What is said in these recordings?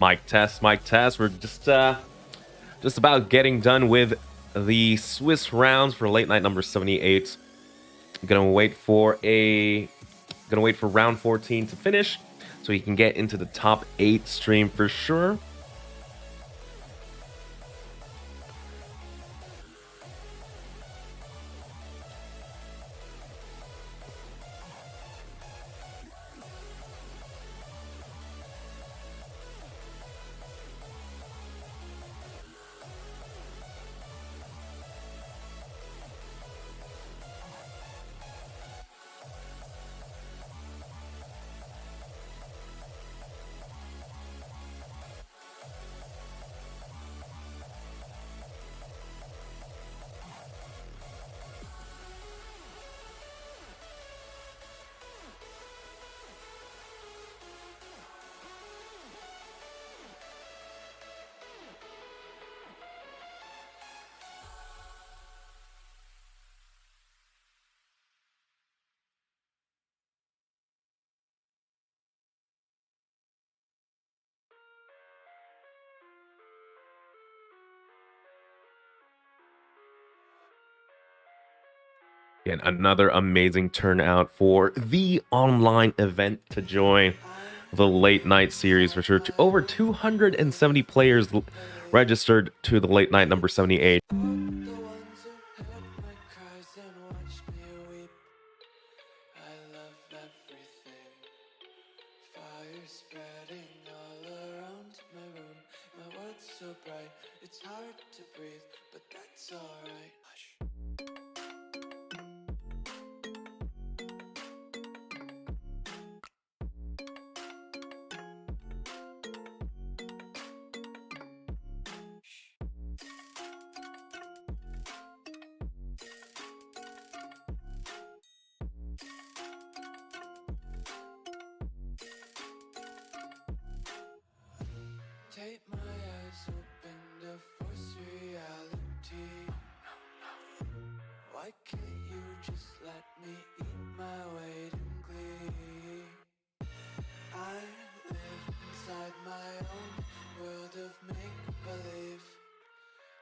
Mic test, mic test. We're just about getting done with the Swiss rounds for late night number 78. Gonna wait for round 14 to finish so you can get into the top 8 stream for sure. Again, another amazing turnout for the online event to join the late night series for sure. Over 270 players registered to the late night number 78. It's hard to breathe, but that's alright. Hush. Take my eyes open to force reality. Why can't you just let me eat my weight in glee? I live inside my own world of make-believe.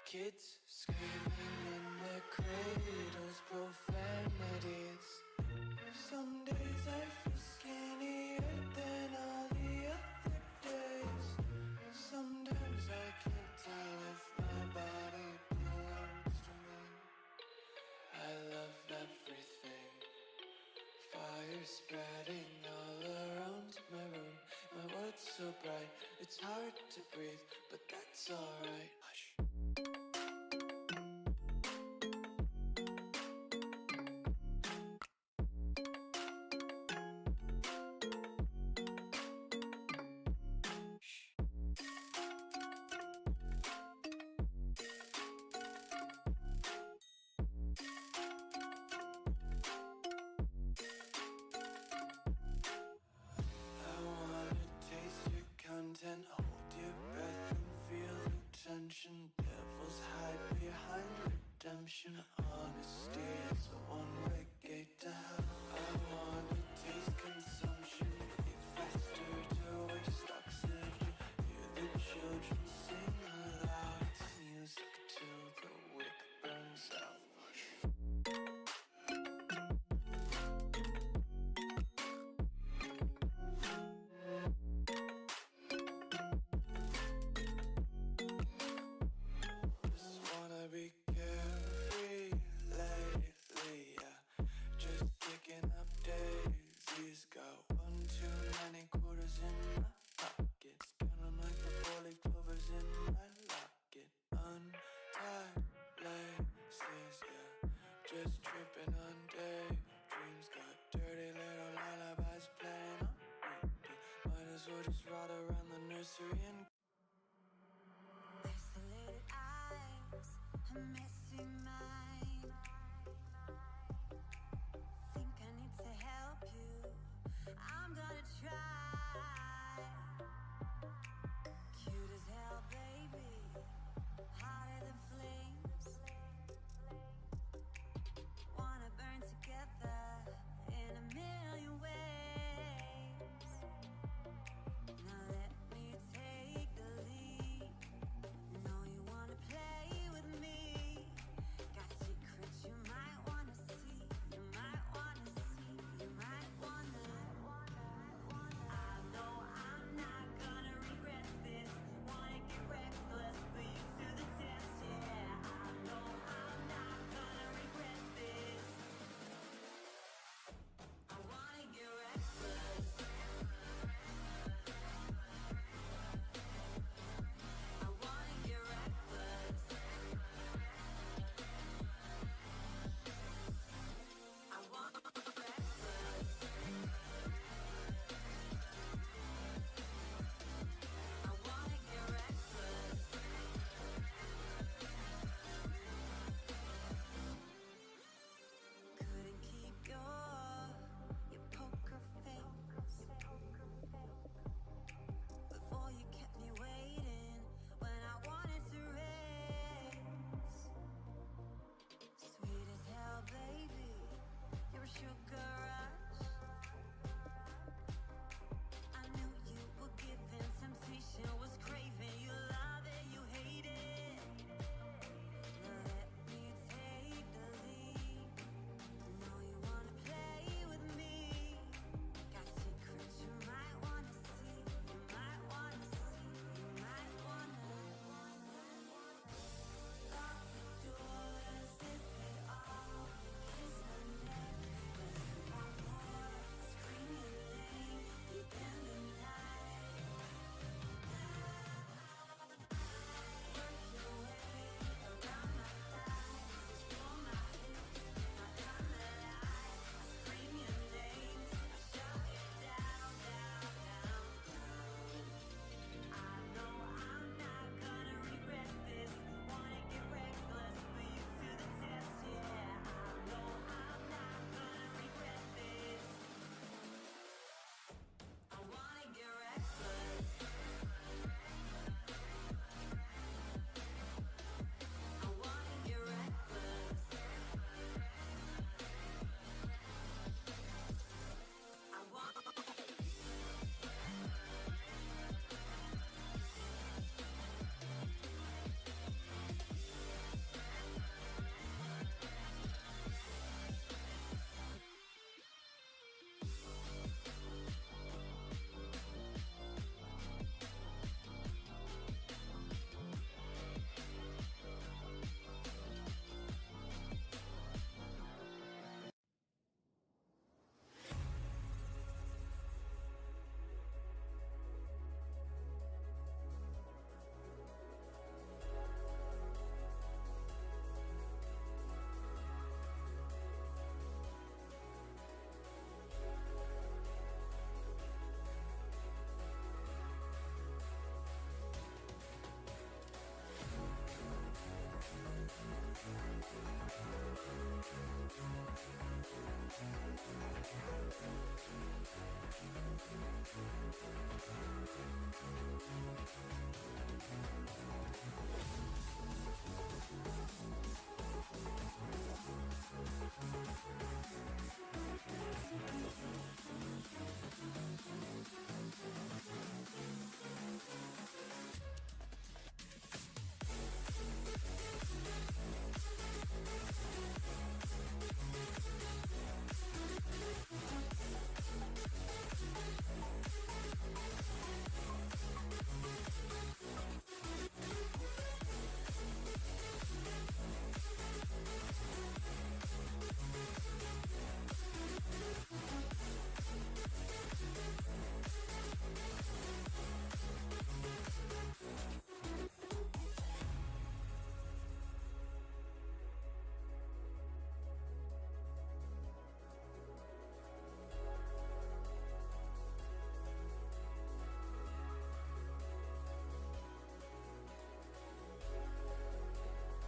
Kids screaming in their cradles, profanities. Some days I feel skinnier than all the other days. Sometimes I can't tell if my body belongs to me. I love everything. Fire spreading all around my room. My world's so bright, it's hard to breathe, but that's alright. Hush. Content, hold your breath and feel the tension. Devils hide behind redemption. Honesty is a one-way gate to hell. I wanna taste consumption, be faster to waste oxygen. Hear the children sing aloud. It's music till the wick burns out. Be carefree lately, yeah. Just picking up daisies. Got one too many quarters in my pockets. Count 'em like the 4-leaf clovers in my locket. Untied laces, yeah. Just tripping on daydreams. Got dirty little lullabies playing on repeat. Might as well just ride around the nursery and a messy mind. Think I need to help you. I'm gonna try. Cute as hell, baby. Hotter than flames. Wanna burn together in a million ways. Now let me take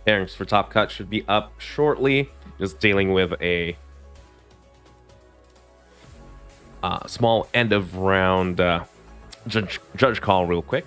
Pairings for top cut should be up shortly. Just dealing with a small end of round judge call real quick.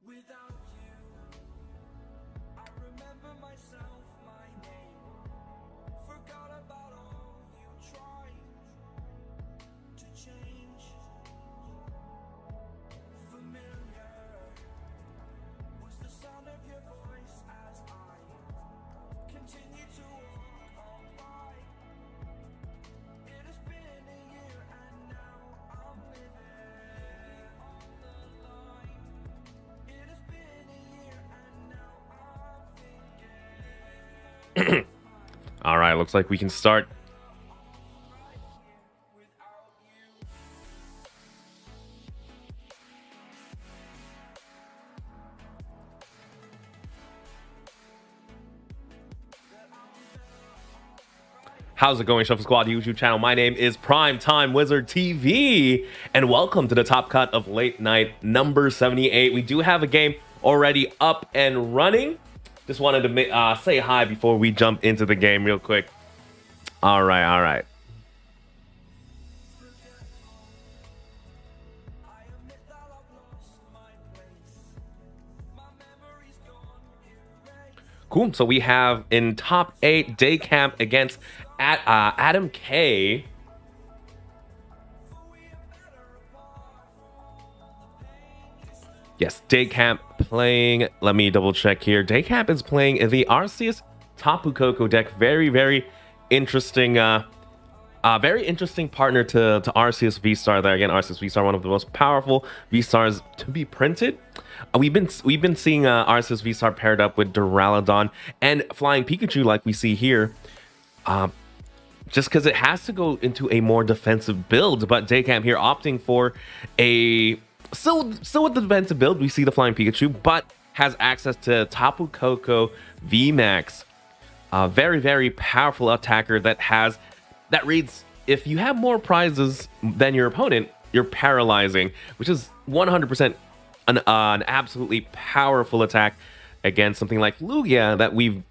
Without you, I remember myself, my name. Forgot about all you tried to change. Familiar was the sound of your voice as I continue to walk on by. It has been a year and now I'm living on the line. It has been a year and now I'm thinking All right, looks like we can start. without you. How's it going, Shuffle Squad YouTube channel? My name is PrimeTimeWizardTv, and welcome to the top cut of late night number 78. We do have a game already up and running. Just wanted to say hi before we jump into the game real quick. All right. I admit that I've lost my place. My memory's gone erased. Cool. So we have in top 8 Day Camp against Adam K. Yes, Day Camp playing. Let me double check here. Day Camp is playing the Arceus Tapu Koko deck. Very interesting. Very interesting partner to Arceus V-Star there. Again, Arceus V-Star, one of the most powerful V-Stars to be printed. We've been seeing Arceus V-Star paired up with Duraludon and Flying Pikachu, like we see here. Just because it has to go into a more defensive build, but Daycamp here opting for a still with the defensive build. We see the Flying Pikachu, but has access to Tapu Koko VMAX, very powerful attacker that reads, if you have more prizes than your opponent, you're paralyzing, which is 100% an absolutely powerful attack against something like Lugia that we've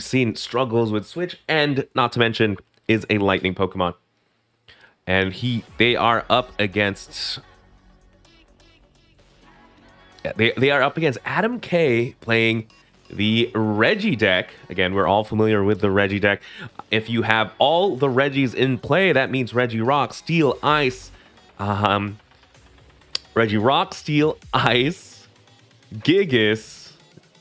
seen struggles with Switch, and not to mention is a lightning Pokemon. And they are up against they are up against Adam K playing the Reggie deck. Again, we're all familiar with the Reggie deck. If you have all the Reggies in play, that means Reggie Rock, Steel, Ice, Reggie Rock, Steel, Ice, Gigas,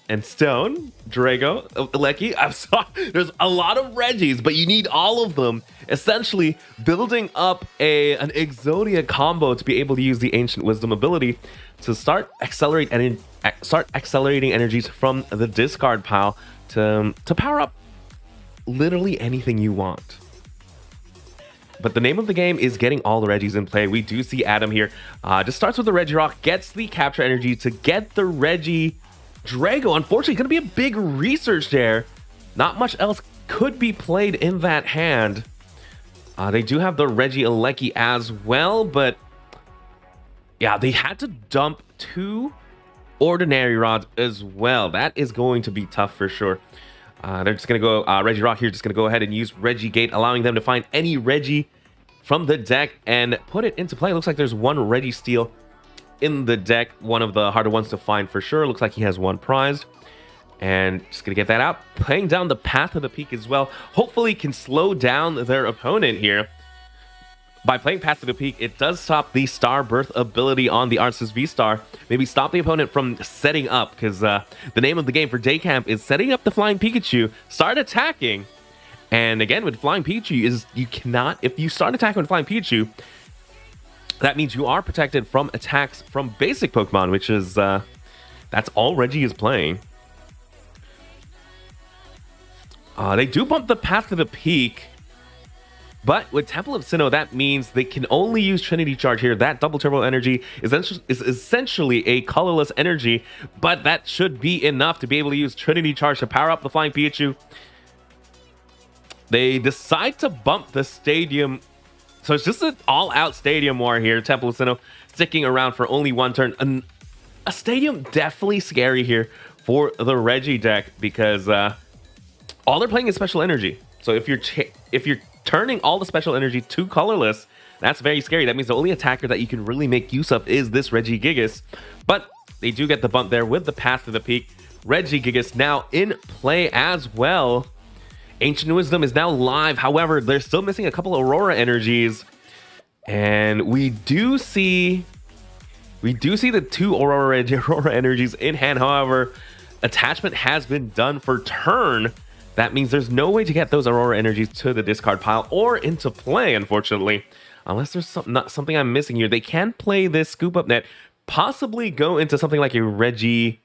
and Stone, Drago, Lecky. I'm sorry, there's a lot of Reggies, but you need all of them. Essentially, building up an Exodia combo to be able to use the Ancient Wisdom ability to start accelerating energies from the discard pile to power up literally anything you want. But the name of the game is getting all the Reggies in play. We do see Adam here. Just starts with the Regirock, gets the capture energy to get the Regi Drago. Unfortunately, going to be a big research there. Not much else could be played in that hand. They do have the Regi Alecki as well, but yeah, they had to dump 2 Ordinary Rods as well. That is going to be tough for sure. They're just going to go, Regirock here, just going to go ahead and use Regigate, allowing them to find any Regi from the deck and put it into play. Looks like there's 1 Registeel in the deck, one of the harder ones to find for sure. Looks like he has 1 prized. And just going to get that out. Playing down the Path of the Peak as well. Hopefully can slow down their opponent here. By playing Path of the Peak, it does stop the Star Birth ability on the Arceus V-Star. Maybe stop the opponent from setting up, because the name of the game for Day Camp is setting up the Flying Pikachu, start attacking. And again, with Flying Pikachu, is you cannot, if you start attacking with Flying Pikachu, that means you are protected from attacks from basic Pokemon, which is, that's all Reggie is playing. They do bump the Path to the Peak. But with Temple of Sinnoh, that means they can only use Trinity Charge here. That double turbo energy is essentially a colorless energy, but that should be enough to be able to use Trinity Charge to power up the Flying Pikachu. They decide to bump the stadium. So it's just an all-out stadium war here. Temple of Sinnoh sticking around for only 1 turn. A stadium definitely scary here for the Regi deck, because all they're playing is special energy. So if you're turning all the special energy to colorless, that's very scary. That means the only attacker that you can really make use of is this Regigigas. But they do get the bump there with the Path to the Peak. Regigigas now in play as well. Ancient Wisdom is now live. However, they're still missing a couple Aurora energies. And we do see the 2 Aurora energies in hand. However, attachment has been done for turn. That means there's no way to get those Aurora energies to the discard pile or into play, unfortunately. Unless there's something I'm missing here. They can play this Scoop Up Net, possibly go into something like the Regi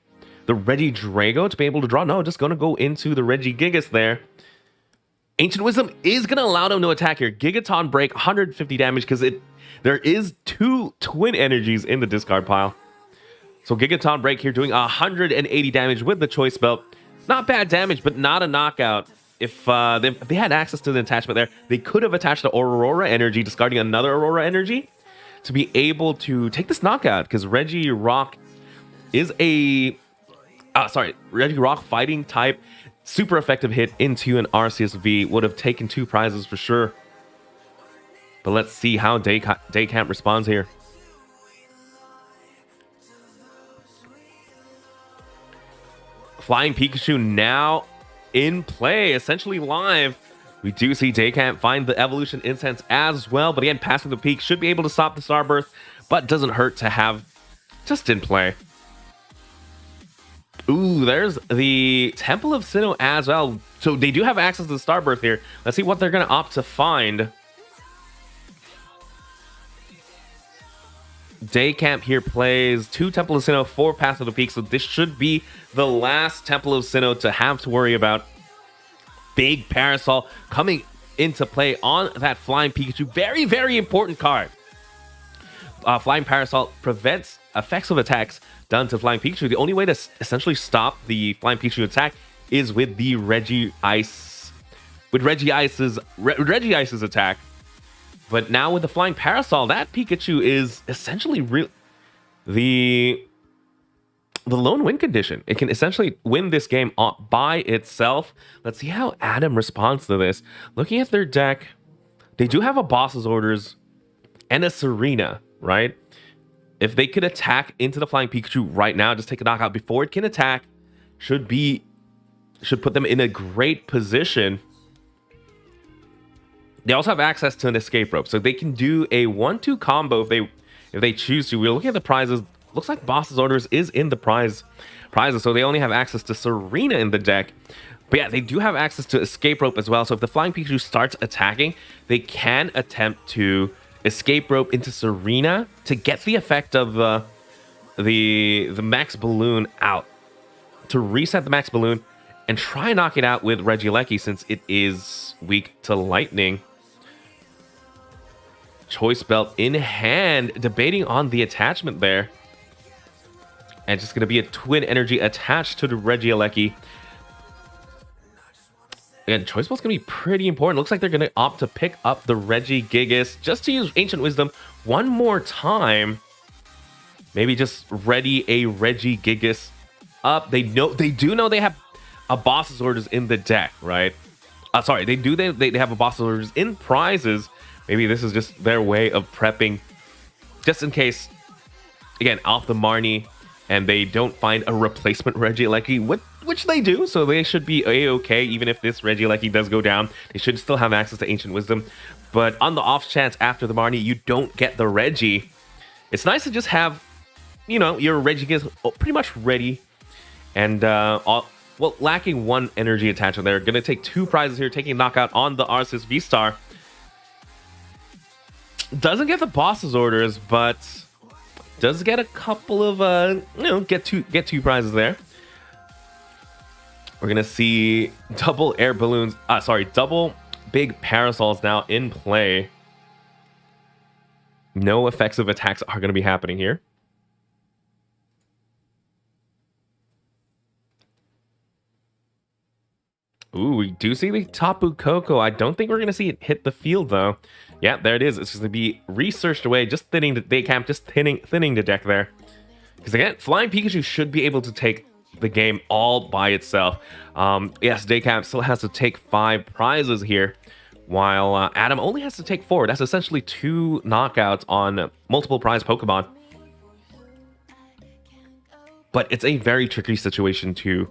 Drago to be able to draw. No, just going to go into the Regigigas there. Ancient Wisdom is going to allow them to attack here. Gigaton Break, 150 damage, because there is 2 twin energies in the discard pile. So Gigaton Break here doing 180 damage with the Choice Belt. Not bad damage, but not a knockout. If they had access to the attachment there, they could have attached the Aurora energy, discarding another Aurora energy to be able to take this knockout, because Regirock is a Regirock fighting type. Super effective hit into an Arceus V. Would have taken 2 prizes for sure. But let's see how Day Camp responds here. Flying Pikachu now in play, essentially live. We do see Day Camp find the Evolution Incense as well, but again, passing the peak should be able to stop the Starburst, but doesn't hurt to have just in play. Ooh, there's the Temple of Sinnoh as well. So they do have access to the Starburst here. Let's see what they're going to opt to find. Day Camp here plays 2 Temple of Sinnoh, 4 Path of the Peak. So this should be the last Temple of Sinnoh to have to worry about. Big Parasol coming into play on that Flying Pikachu. Very, very important card. Flying Parasol prevents effects of attacks done to Flying Pikachu. The only way to essentially stop the Flying Pikachu attack is with the Regice's attack. But now with the Flying Parasol, that Pikachu is essentially the lone win condition. It can essentially win this game by itself. Let's see how Adam responds to this. Looking at their deck, they do have a Boss's Orders and a Serena, right? If they could attack into the Flying Pikachu right now, just take a knockout before it can attack, should put them in a great position. They also have access to an escape rope, so they can do a 1-2 combo if they choose to. We're looking at the prizes. Looks like Boss's Orders is in the prizes, so they only have access to Serena in the deck. But yeah, they do have access to escape rope as well. So if the Flying Pikachu starts attacking, they can attempt to escape rope into Serena to get the effect of the Max Balloon out, to reset the Max Balloon and try and knock it out with Regieleki since it is weak to lightning. Choice Belt in hand, debating on the attachment there. And just going to be a twin energy attached to the Regieleki. Again, Choice Belt's going to be pretty important. Looks like they're going to opt to pick up the Regigigas just to use Ancient Wisdom one more time. Maybe just ready a Regigigas up. They do know they have a boss's orders in the deck, right? Sorry, they have a boss's orders in prizes. Maybe this is just their way of prepping just in case, again, off the Marnie, and they don't find a replacement Regieleki, which they do, so they should be a-okay. Even if this Regieleki does go down, they should still have access to Ancient Wisdom. But on the off chance after the Marnie you don't get the Regi, it's nice to just have, you know, your Regigigas pretty much ready. And well, lacking one energy attachment there. Gonna take 2 prizes here, taking knockout on the Arceus V-Star. Doesn't get the boss's orders, but does get a couple of get two prizes there. We're gonna see double air balloons. Double big parasols now in play. No effective attacks are gonna be happening here. Ooh, we do see the Tapu Koko. I don't think we're going to see it hit the field, though. Yeah, there it is. It's going to be researched away, just thinning the day camp, just thinning the deck there. Because again, Flying Pikachu should be able to take the game all by itself. Yes, Daycamp still has to take 5 prizes here, while Adam only has to take 4. That's essentially 2 knockouts on multiple prize Pokemon. But it's a very tricky situation to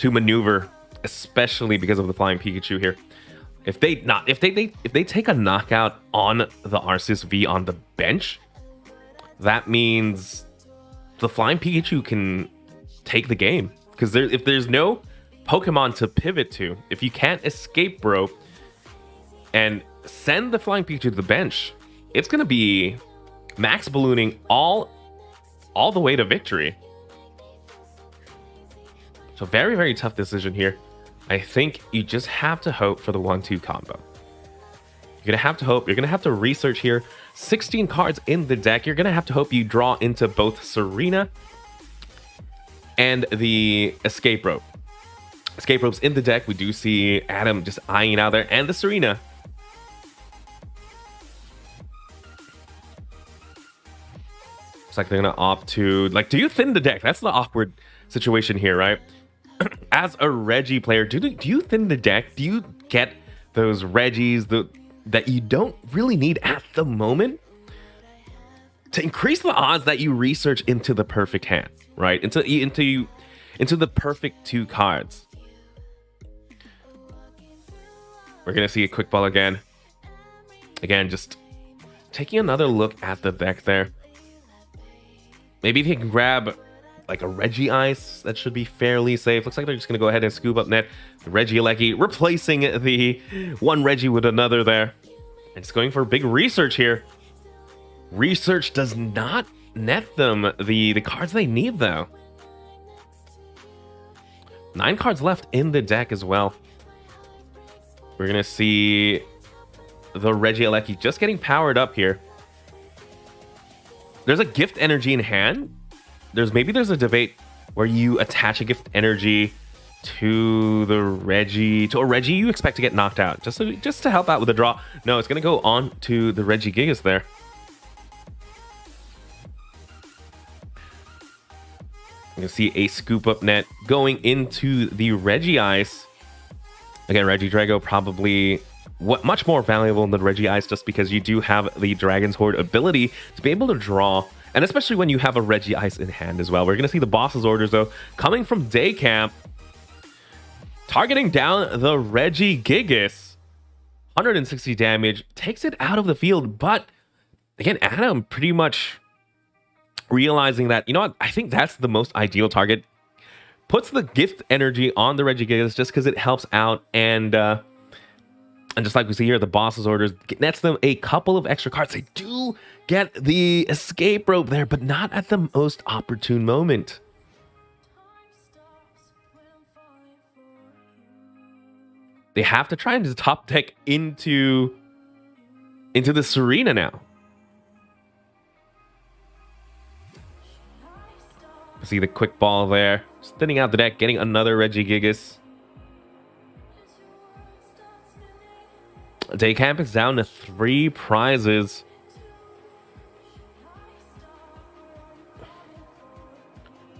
maneuver, especially because of the Flying Pikachu here. If they take a knockout on the Arceus V on the bench, that means the Flying Pikachu can take the game. Because if there's no Pokemon to pivot to, if you can't escape rope and send the Flying Pikachu to the bench, it's going to be max ballooning all the way to victory. So very, very tough decision here. I think you just have to hope for the 1-2 combo. You're going to have to hope. You're going to have to research here. 16 cards in the deck. You're going to have to hope you draw into both Serena and the Escape Rope. Escape Rope's in the deck. We do see Adam just eyeing out there, and the Serena. Looks like they're going to opt to, like, do you thin the deck? That's the awkward situation here, right? As a Regi player, do you thin the deck? Do you get those Regis that you don't really need at the moment to increase the odds that you research into the perfect hand, right? Into the perfect 2 cards. We're gonna see a quick ball again. Again, just taking another look at the deck there. Maybe if you can grab like a Regice, that should be fairly safe. Looks like they're just going to go ahead and scoop up net the Regieleki, replacing the one Regi with another there. And it's going for a big research here. Research does not net them the cards they need, though. 9 cards left in the deck as well. We're going to see the Regieleki just getting powered up here. There's a gift energy in hand. There's a debate where you attach a gift energy to the Regi, to a Regi you expect to get knocked out, just to help out with the draw. No, it's gonna go on to the Regigigas there. You can see a scoop up net going into the Regice. Again, Regidrago probably much more valuable than the Regice, just because you do have the Dragon's Horde ability to be able to draw. And especially when you have a Regice in hand as well. We're going to see the boss's orders, though, coming from Daycamp. Targeting down the Regigigas. 160 damage. Takes it out of the field. But, again, Adam pretty much realizing that, you know what, I think that's the most ideal target. Puts the gift energy on the Regigigas just because it helps out. And just like we see here, the boss's orders nets them a couple of extra cards. They do get the escape rope there, but not at the most opportune moment. they have to try and just top deck into the Serena now. See the quick ball there. Just thinning out the deck, getting another Regigigas. Daycamp is down to 3 prizes.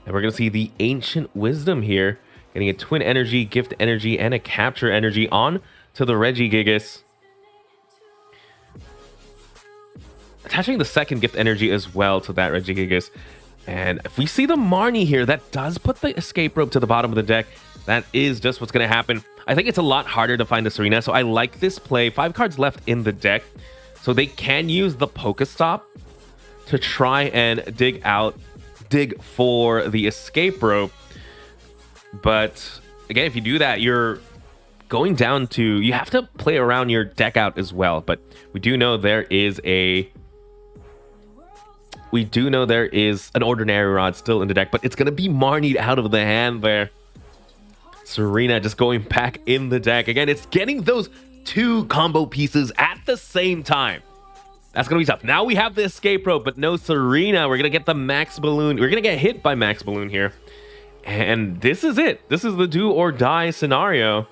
And we're going to see the Ancient Wisdom here. Getting a Twin Energy, Gift Energy, and a Capture Energy on to the Regigigas. Attaching the second Gift Energy as well to that Regigigas. And if we see the Marnie here, that does put the Escape Rope to the bottom of the deck. That is just what's going to happen. I think it's a lot harder to find the Serena, so I like this play. 5 cards left in the deck, so they can use the Pokestop to try and dig for the Escape Rope. But again, if you do that, you're going down to, you have to play around your deck out as well. But we do know there is an Ordinary Rod still in the deck, but it's going to be Marnied out of the hand there. Serena just going back in the deck. Again, it's getting those 2 combo pieces at the same time. That's going to be tough. Now we have the Escape Rope, but no Serena. We're going to get the Max Balloon. We're going to get hit by Max Balloon here. And this is it. This is the do or die scenario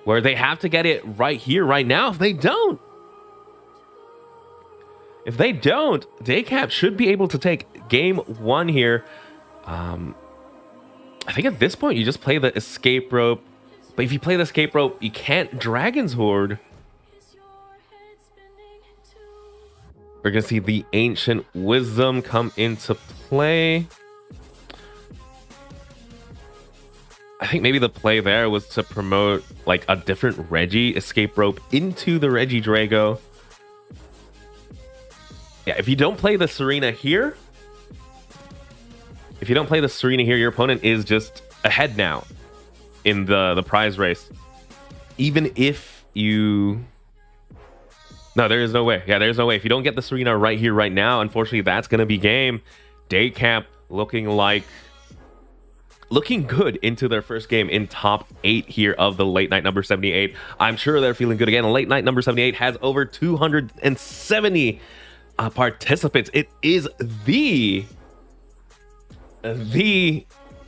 where they have to get it right here, right now. If they don't, Daycap should be able to take game 1 here. I think at this point, you just play the Escape Rope. But if you play the Escape Rope, you can't Dragon's Horde. We're going to see the Ancient Wisdom come into play. I think maybe the play there was to promote like a different Reggie Escape Rope into the Reggie Drago. Yeah, if you don't play the Serena here, your opponent is just ahead now in the prize race. Even if you... No, there is no way. Yeah, there's no way. If you don't get the Serena right here, right now, unfortunately, that's going to be game. Daycamp looking good into their first game in top 8 here of the late night number 78. I'm sure they're feeling good again. Late night number 78 has over 270 participants. It is the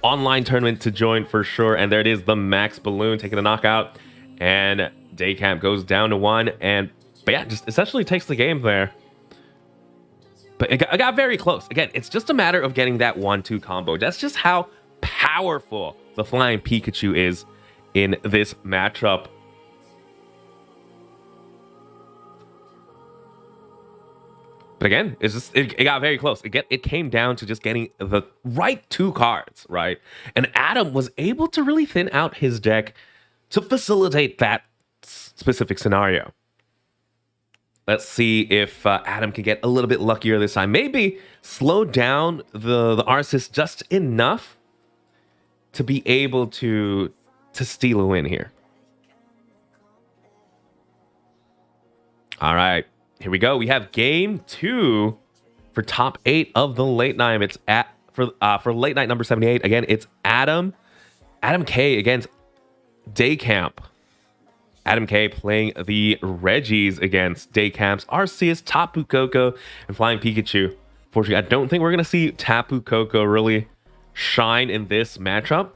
online tournament to join for sure. And there it is, the Max Balloon taking the knockout, and Daycamp goes down to 1, but yeah, just essentially takes the game there. But it got very close. Again, it's just a matter of getting that 1-2 combo. That's just how powerful the Flying Pikachu is in this matchup. But again, it got very close. It came down to just getting the right 2 cards, right? And Adam was able to really thin out his deck to facilitate that specific scenario. Let's see if Adam can get a little bit luckier this time. Maybe slow down the Arceus just enough to be able to steal a win here. All right, here we go. We have game 2 for top 8 of the late night. It's for late night number 78. Again, it's Adam K against Daycamp. Adam K playing the Reggies against Daycamp's Arceus, Tapu Koko, and Flying Pikachu. Fortunately, I don't think we're going to see Tapu Koko really shine in this matchup,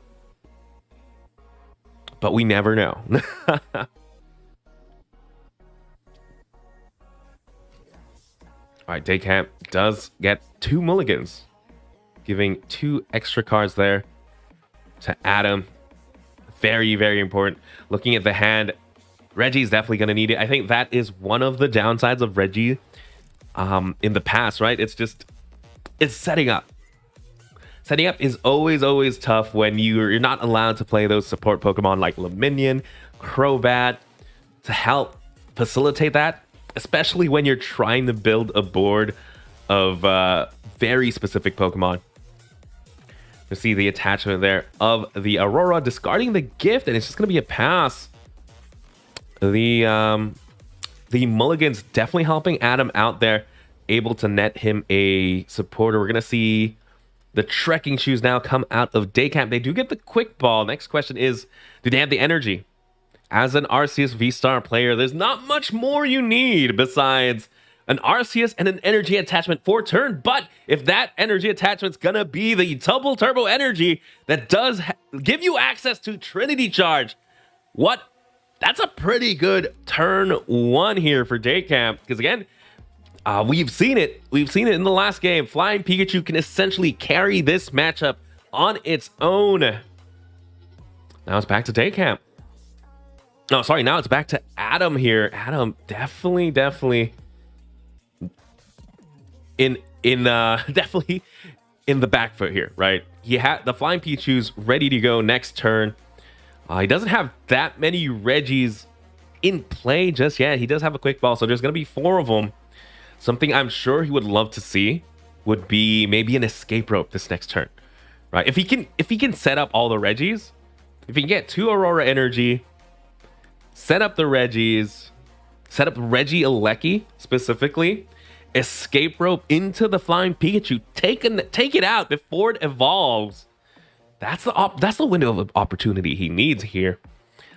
but we never know. All right, Daycamp does get 2 mulligans, giving 2 extra cards there to Adam. Very, very important. Looking at the hand, Reggie's definitely going to need it. I think that is one of the downsides of Reggie in the past, right? It's setting up. Setting up is always tough when you're not allowed to play those support Pokemon like Luminion, Crobat to help facilitate that, especially when you're trying to build a board of very specific Pokemon. You see the attachment there of the Aurora, discarding the gift, and it's just going to be a pass. The mulligans definitely helping Adam out there, able to net him a supporter. We're going to see the trekking shoes now come out of Daycamp. They do get the quick ball. Next question is, do they have the energy? as an Arceus V-Star player, there's not much more you need besides an Arceus and an energy attachment for turn. But if that energy attachment's gonna be the double turbo energy that does give you access to Trinity Charge, that's a pretty good turn one here for Daycamp. Because again, we've seen it in the last game. Flying Pikachu can essentially carry this matchup on its own. Now it's back to Daycamp. No, sorry, now it's back to Adam here. Adam definitely definitely in the back foot here, right? He had the Flying Pikachu's ready to go next turn. He doesn't have that many Reggies in play just yet. He does have a quick ball, so there's going to be 4 of them. Something I'm sure he would love to see would be maybe an escape rope this next turn, right? If he can set up all the Reggies, if he can get 2 Aurora Energy, set up the Reggies, set up Reggie Alecki specifically, escape rope into the Flying Pikachu, take it out before it evolves. That's the window of opportunity he needs here.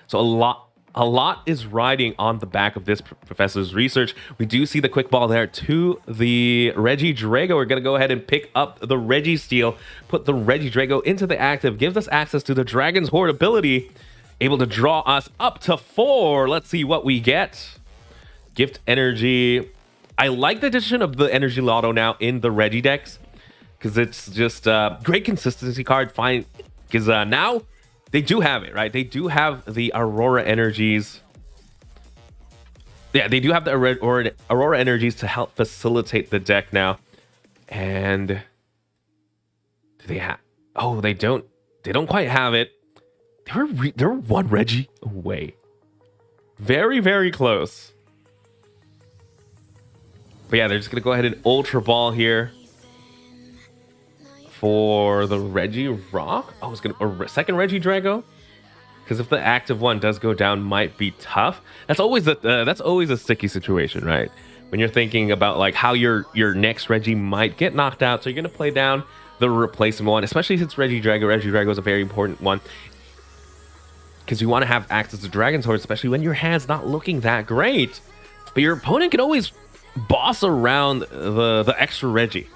So a lot is riding on the back of this professor's research. We do see the quick ball there to the Regidrago. We're going to go ahead and pick up the Registeel, put the Regidrago into the active, gives us access to the Dragon's Horde ability, able to draw us up to 4. Let's see what we get. Gift Energy. I like the addition of the Energy Lotto now in the Regi decks, because it's just a great consistency card. Fine, because now they do have it, right? They do have the Aurora Energies. Yeah, they do have the Aurora Energies to help facilitate the deck now. And do they have? Oh, they don't quite have it. They're one Reggie away. Very, very close. But yeah, they're just gonna go ahead and Ultra Ball here for the Regirock. Oh, it's gonna a second Regidrago, because if the active one does go down, might be tough. That's always a sticky situation, right? When you're thinking about like how your next Reggie might get knocked out, so you're gonna play down the replacement one, especially since Regidrago. Regidrago is a very important one, because you want to have access to Dragon's Horde, especially when your hand's not looking that great. But your opponent can always boss around the extra Reggie,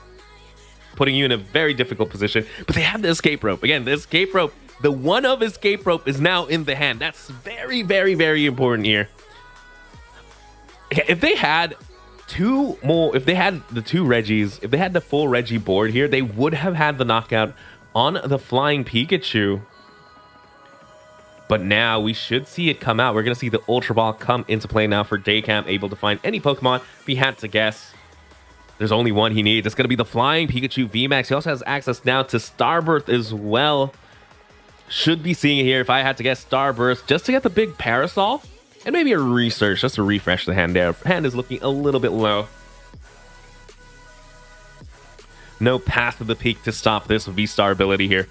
putting you in a very difficult position. But they have the escape rope. Again, the escape rope, the one of escape rope is now in the hand. That's very, very, very important here. If they had if they had the 2 Reggies, if they had the full Reggie board here, they would have had the knockout on the Flying Pikachu. But now we should see it come out. We're going to see the Ultra Ball come into play now for Daycamp, able to find any Pokemon. If he had to guess, there's only one he needs. It's going to be the Flying Pikachu VMAX. He also has access now to Starbirth as well. Should be seeing it here, if I had to guess, Starbirth, just to get the big Parasol. And maybe a Research, just to refresh the hand there. Hand is looking a little bit low. No Path to the Peak to stop this V-Star ability here.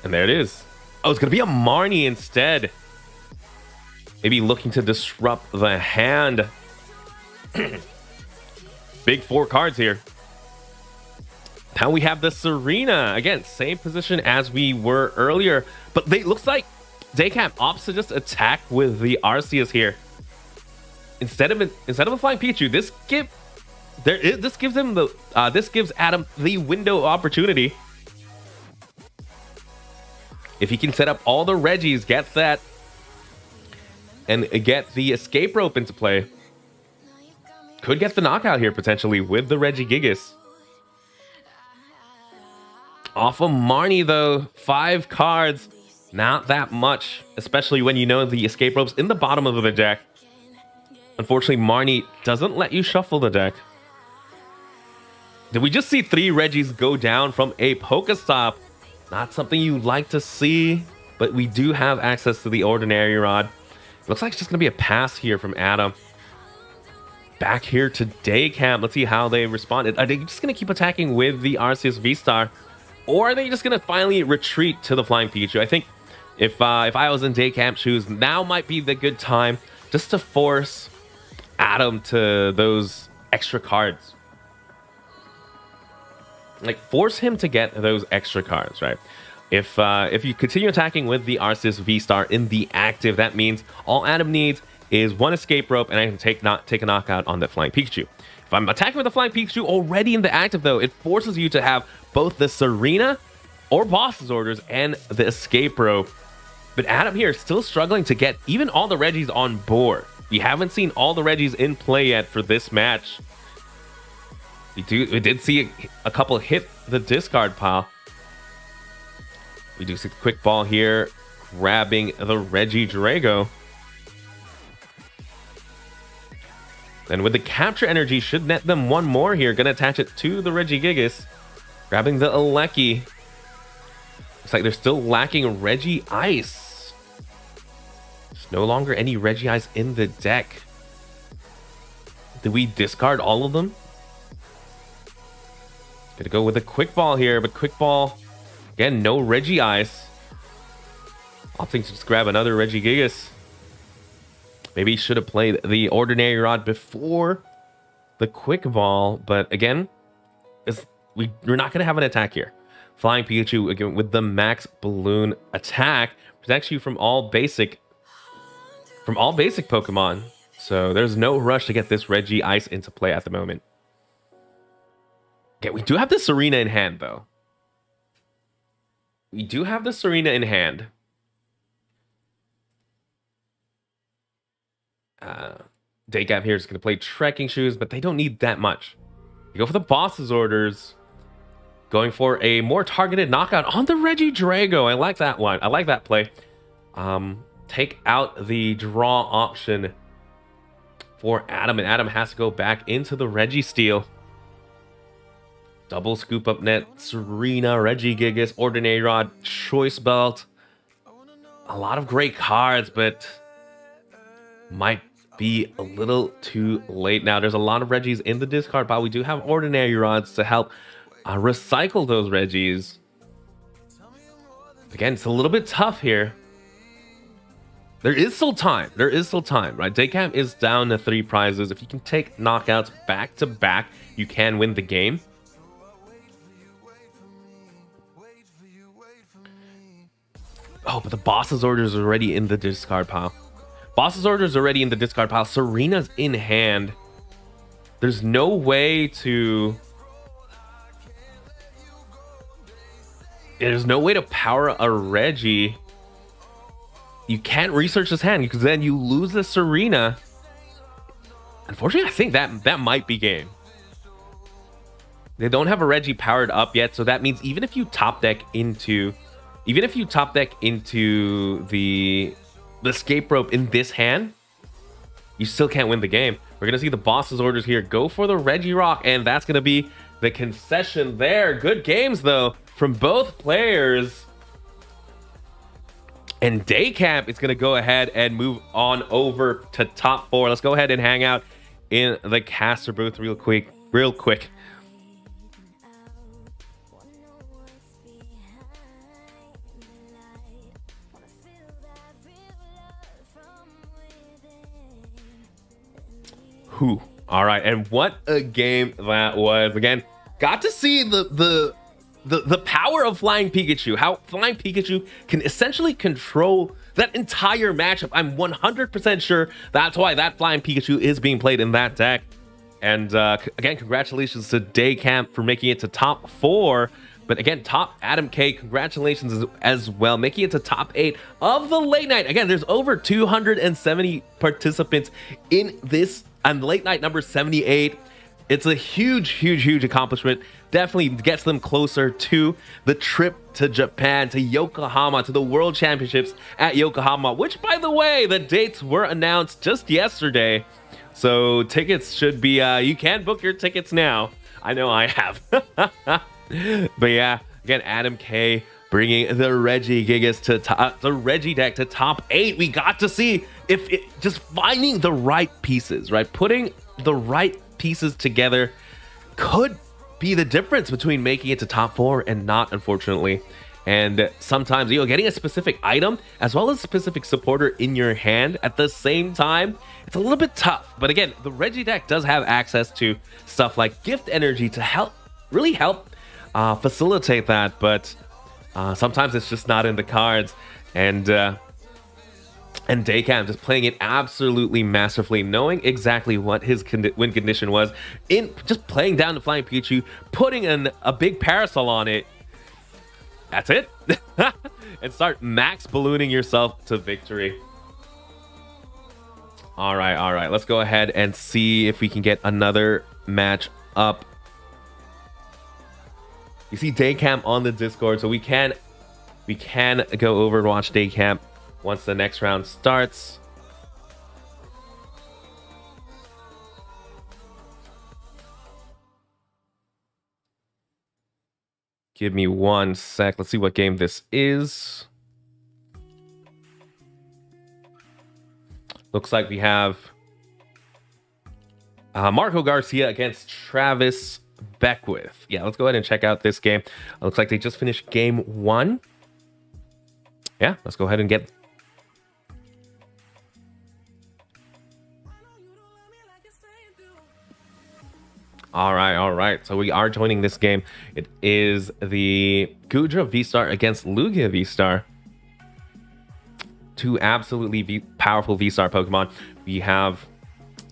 And there it is. Oh, it's going to be a Marnie instead. Maybe looking to disrupt the hand. Big 4 cards here. Now we have the Serena. Again, same position as we were earlier. But looks like Daycamp opts to just attack with the Arceus here. Instead of a Flying Pichu, this gives Adam the window of opportunity. If he can set up all the Reggies, get that, and get the escape rope into play, could get the knockout here potentially with the Regigigas. Off of Marnie though, 5 cards, not that much, especially when you know the escape rope's in the bottom of the deck. Unfortunately, Marnie doesn't let you shuffle the deck. Did we just see 3 Reggies go down from a Pokestop? Not something you like to see, but we do have access to the Ordinary Rod. Looks like it's just going to be a pass here from Adam. Back here to Daycamp. Let's see how they responded. Are they just going to keep attacking with the Arceus V-Star? Or are they just going to finally retreat to the Flying Pikachu? I think if I was in Daycamp's shoes, now might be the good time just to force Adam to those extra cards. like force him to get those extra cards, right? If you continue attacking with the Arceus V-Star in the active, that means all Adam needs is one escape rope, and I can take a knockout on the Flying Pikachu. If I'm attacking with the Flying Pikachu already in the active, though, it forces you to have both the Serena or Boss's Orders and the escape rope. But Adam here is still struggling to get even all the Reggies on board. We haven't seen all the Reggies in play yet for this match. We did see a couple hit the discard pile. We do see the quick ball here, grabbing the Regidrago. And with the capture energy, should net them one more here. Gonna attach it to the Regigigas. Grabbing the Aleki. Looks like they're still lacking Regice. There's no longer any Regice in the deck. Did we discard all of them? Gonna go with a quick ball here, but quick ball, again, no Regice. Opting to just grab another Regigigas. Maybe he should have played the Ordinary Rod before the quick ball, but again, we're not going to have an attack here. Flying Pikachu, again, with the max balloon attack, protects you from all basic Pokemon. So there's no rush to get this Regice into play at the moment. Okay, we do have the Serena in hand, though. We do have the Serena in hand. Daycap here is going to play Trekking Shoes, but they don't need that much. You go for the Boss's Orders. Going for a more targeted knockout on the Regidrago. I like that one. I like that play. Take out the draw option for Adam, and Adam has to go back into the Registeel. Double scoop up net, Serena, Regigigas, Ordinary Rod, Choice Belt. A lot of great cards, but might be a little too late now. There's a lot of Reggies in the discard pile. We do have Ordinary Rods to help recycle those Reggies. Again, it's a little bit tough here. There is still time. There is still time, right? Daycam is down to 3 prizes. If you can take knockouts back to back, you can win the game. Oh, but the Boss's Orders are already in the discard pile. Boss's Orders already in the discard pile. Serena's in hand. There's no way to... There's no way to power a Reggie. You can't research this hand because then you lose the Serena. Unfortunately, I think that might be game. They don't have a Reggie powered up yet, so that means even if you top deck into the escape rope in this hand, you still can't win the game. We're gonna see the Boss's Orders here go for the Regirock, and that's gonna be the concession there. Good games though from both players. And Daycamp is gonna go ahead and move on over to top 4. Let's go ahead and hang out in the caster booth real quick. Whew. All right, and what a game that was. Again, got to see the power of Flying Pikachu, how Flying Pikachu can essentially control that entire matchup. I'm 100% sure that's why that Flying Pikachu is being played in that deck. And again, congratulations to Daycamp for making it to top 4. But again, top Adam K, congratulations as well, making it to top 8 of the late night. Again, there's over 270 participants in this on late night number 78. It's a huge accomplishment. Definitely gets them closer to the trip to Japan, to Yokohama, to the World Championships at Yokohama, which, by the way, the dates were announced just yesterday. So tickets should be, you can book your tickets now. I know I have. But yeah, again, Adam K bringing the Regigigas to the Regi deck to top 8. We got to see if it just finding the right pieces, right? Putting the right pieces together could be the difference between making it to top 4 and not, unfortunately. And sometimes, getting a specific item as well as a specific supporter in your hand at the same time, it's a little bit tough. But again, the Regi deck does have access to stuff like gift energy to really help facilitate that, but sometimes it's just not in the cards. And Daycam just playing it absolutely masterfully, knowing exactly what his win condition was, in just playing down the Flying Pikachu, putting a big parasol on it. That's it. And start max ballooning yourself to victory. All right. Let's go ahead and see if we can get another match up. You see Daycam on the Discord, so we can go over and watch Daycam once the next round starts. Give me 1 sec. Let's see what game this is. Looks like we have Marco Garcia against Travis Beckwith. Yeah, let's go ahead and check out this game. Looks like they just finished game 1. Yeah, let's go ahead and get... All right. So we are joining this game. It is the Gudra V-Star against Lugia V-Star. Two absolutely powerful V-Star Pokemon. We have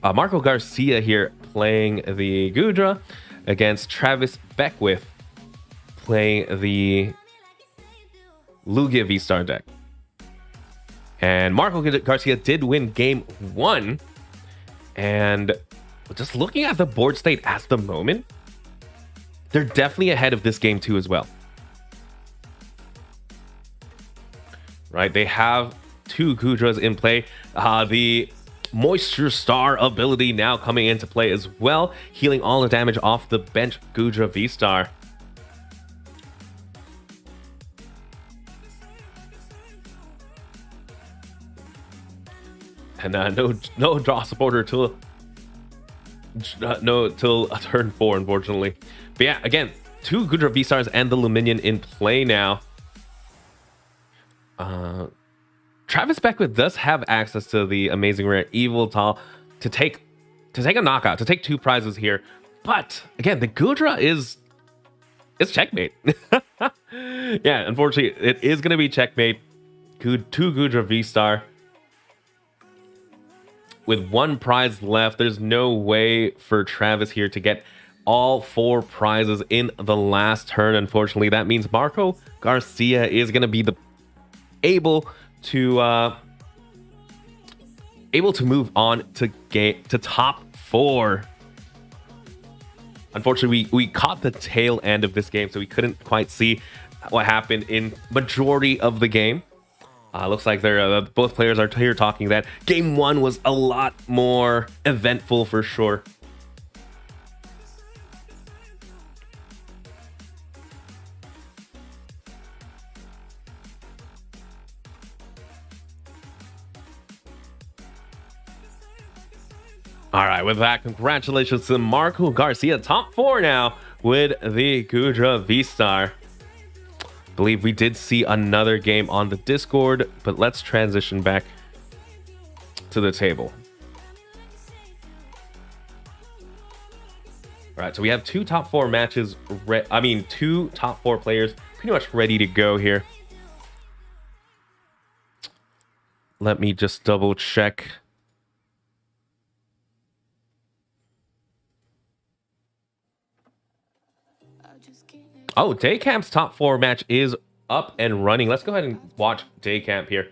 Marco Garcia here playing the Gudra against Travis Beckwith playing the Lugia V-Star deck. And Marco Garcia did win game 1. And just looking at the board state at the moment, they're definitely ahead of this game 2 as well. Right, they have 2 Gudras in play. The Moisture Star ability now coming into play as well, healing all the damage off the bench Gudra V-Star. And no draw supporter till turn 4, unfortunately. But yeah, again, 2 Gudra V-Stars and the Luminion in play now. Travis Beckwith does have access to the amazing rare Eviltal to take a knockout, to take 2 prizes here. But again, the Gudra is checkmate. Yeah, unfortunately, it is going to be checkmate. 2 Gudra V-Star. With 1 prize left, there's no way for Travis here to get all 4 prizes in the last turn. Unfortunately, that means Marco Garcia is going to be able to move on to top 4. Unfortunately, we caught the tail end of this game, so we couldn't quite see what happened in majority of the game. Looks like they're both players are here talking that game 1 was a lot more eventful for sure. All right, with that, congratulations to Marco Garcia, top 4 now with the Gudra V-Star. Believe we did see another game on the Discord, but let's transition back to the table. All right, so we have 2 top 4 matches. 2 top 4 players pretty much ready to go here. Let me just double check. Oh, Daycamp's top 4 match is up and running. Let's go ahead and watch Daycamp here.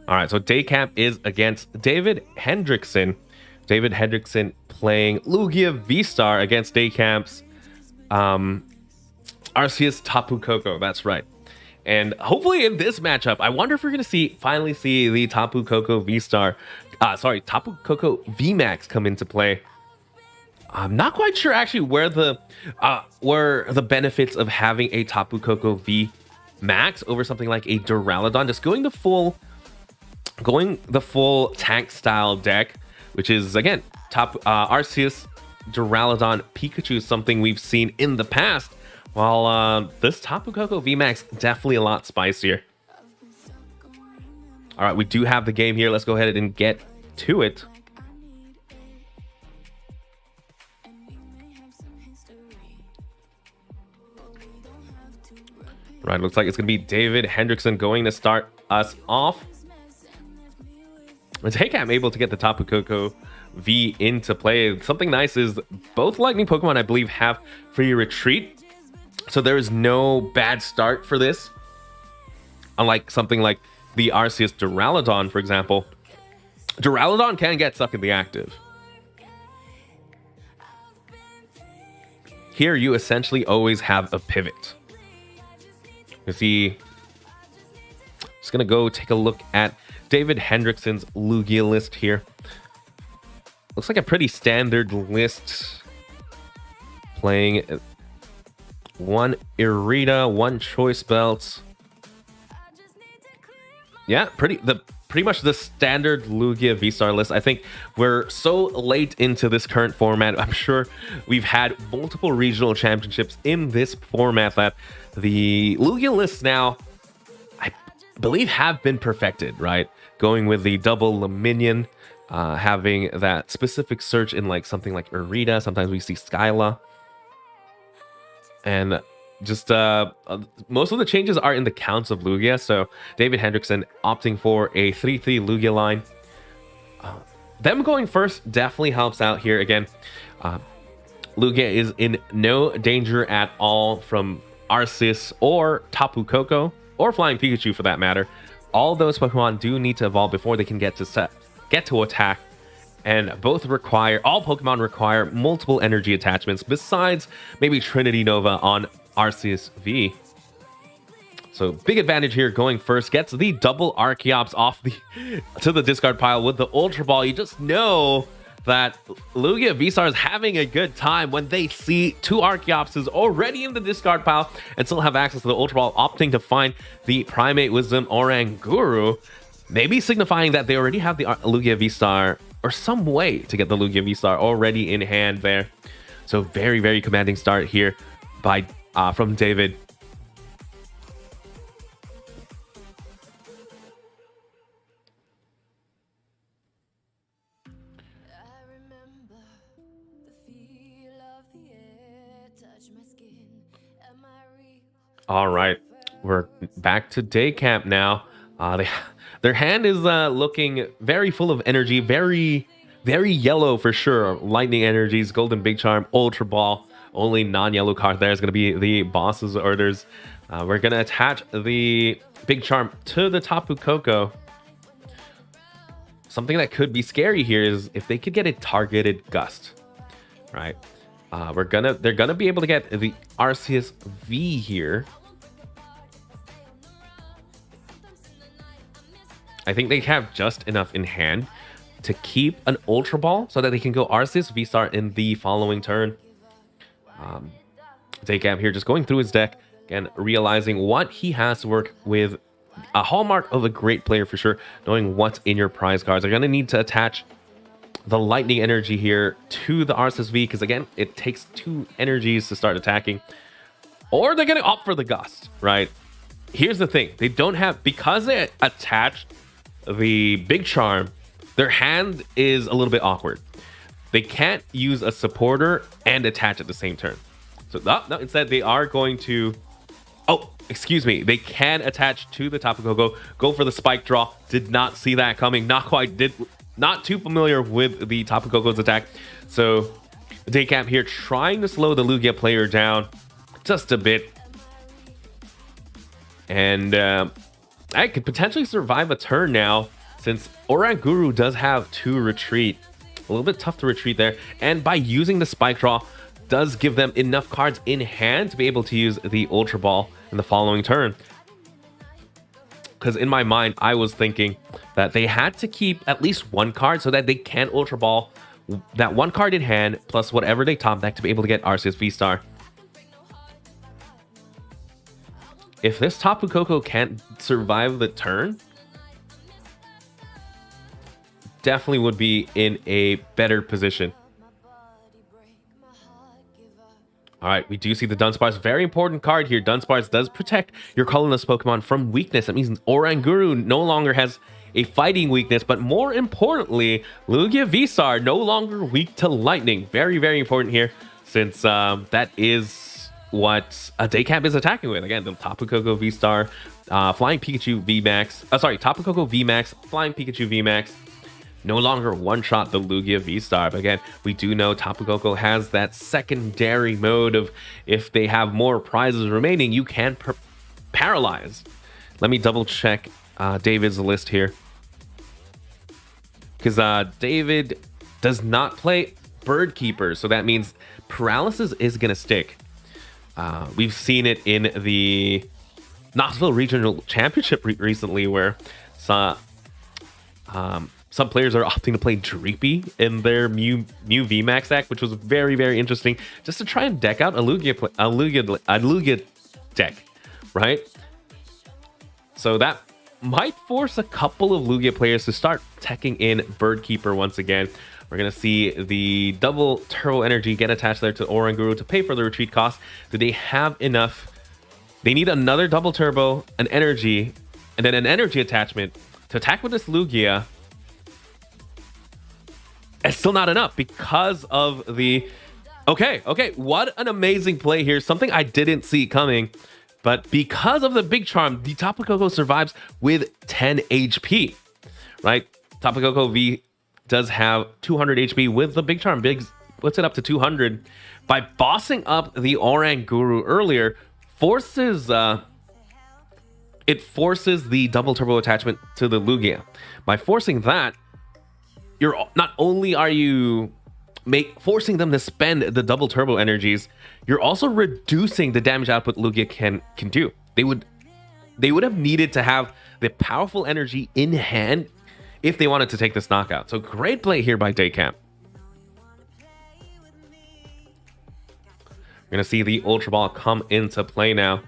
All right, so Daycamp is against David Hendrickson. David Hendrickson playing Lugia V-Star against Daycamp's Arceus Tapu Koko. That's right. And hopefully in this matchup, I wonder if we're going to finally see the Tapu Koko V-Star, Tapu Koko VMAX come into play. I'm not quite sure actually where the benefits of having a Tapu Koko VMAX over something like a Duraludon. Just going the full tank style deck, which is again Arceus, Duraludon, Pikachu is something we've seen in the past. While this Tapu Koko VMAX definitely a lot spicier. All right, we do have the game here. Let's go ahead and get to it. Right, looks like it's going to be David Hendrickson going to start us off. And I'm able to get the Tapu Koko V into play. Something nice is both Lightning Pokemon, I believe, have free retreat. So there is no bad start for this. Unlike something like the Arceus Duraludon, for example. Duraludon can get stuck in the active. Here, you essentially always have a pivot. You see, just gonna go take a look at David Hendrickson's Lugia list here. Looks like a pretty standard list. Playing one Irida, one Choice Belt. Yeah, pretty much the standard Lugia V-Star list. I think we're so late into this current format. I'm sure we've had multiple regional championships in this format that the Lugia lists now, I believe, have been perfected, right? Going with the double Luminion, having that specific search in like something like Irida. Sometimes we see Skyla. And just most of the changes are in the counts of Lugia. So David Hendrickson opting for a 3-3 Lugia line. Them going first definitely helps out here. Again, Lugia is in no danger at all from Arceus or Tapu Koko or Flying Pikachu for that matter. All those Pokemon do need to evolve before they can get to attack. And all Pokemon require multiple energy attachments besides maybe Trinity Nova on Arceus V. So big advantage here going first. Gets the double Archeops off to the discard pile with the Ultra Ball. You just know that Lugia V-Star is having a good time when they see two Archeopses already in the discard pile and still have access to the Ultra Ball, opting to find the Primate Wisdom Oranguru, maybe signifying that they already have the Lugia V-Star or some way to get the Lugia V-Star already in hand there. So very, very commanding start here by from David. All right, we're back to day camp now. Their hand is looking very full of energy, very, very yellow for sure. Lightning energies, Golden Big Charm, Ultra Ball. Only non-yellow card there is going to be the boss's orders. We're going to attach the Big Charm to the Tapu Koko. Something that could be scary here is if they could get a targeted gust, right? They're gonna be able to get the Arceus V here. I think they have just enough in hand to keep an Ultra Ball so that they can go Arceus V-Star in the following turn. Daycamp here just going through his deck and realizing what he has to work with. A hallmark of a great player for sure, knowing what's in your prize cards. They're going to need to attach the Lightning Energy here to the Arceus V, because again, it takes 2 energies to start attacking. Or they're going to opt for the Gust, right? Here's the thing. They don't have, because they attached the Big Charm, their hand is a little bit awkward. They can't use a supporter and attach at the same turn. So no, instead they are going to... Oh, excuse me. They can attach to the Tapu Koko, go for the Spike Draw. Did not see that coming. Not too familiar with the Tapu Koko's attack. So Daycamp here trying to slow the Lugia player down just a bit. And I could potentially survive a turn now, since Oranguru does have 2 retreat. A little bit tough to retreat there. And by using the Spike Draw, does give them enough cards in hand to be able to use the Ultra Ball in the following turn. Because in my mind, I was thinking that they had to keep at least 1 card so that they can Ultra Ball that 1 card in hand plus whatever they top deck to be able to get Arceus V-Star. If this Tapu Koko can't survive the turn, definitely would be in a better position. All right, we do see the Dunsparce. Very important card here. Dunsparce does protect your colorless Pokemon from weakness. That means Oranguru no longer has a fighting weakness, but more importantly, Lugia V-Star no longer weak to lightning. Very, very important here, since that is what a Daycap is attacking with. Again, the Tapu Koko V-Star, Flying Pikachu VMAX. Tapu Koko VMAX, Flying Pikachu VMAX. No longer one-shot the Lugia V-Star. But again, we do know Tapu Koko has that secondary mode of if they have more prizes remaining, you can paralyze. Let me double check David's list here. Because David does not play Bird Keeper, so that means paralysis is going to stick. We've seen it in the Knoxville Regional Championship recently, where some players are opting to play Dreepy in their Mew VMAX deck, which was very, very interesting, just to try and deck out a Lugia deck, right? So that might force a couple of Lugia players to start teching in Bird Keeper once again. We're going to see the double turbo energy get attached there to Oranguru to pay for the retreat cost. Do they have enough? They need another double turbo, an energy, and then an energy attachment to attack with this Lugia. It's still not enough because of the... Okay, what an amazing play here. Something I didn't see coming. But because of the Big Charm, the Tapu Koko survives with 10 HP, right? Tapu Koko V does have 200 HP with the Big Charm. Big puts it up to 200. By bossing up the Oranguru earlier, it forces the double turbo attachment to the Lugia. By forcing that, you're not only are you forcing them to spend the double turbo energies, you're also reducing the damage output Lugia can do. They would have needed to have the powerful energy in hand if they wanted to take this knockout. So great play here by Daycap. We're gonna see the Ultra Ball come into play now,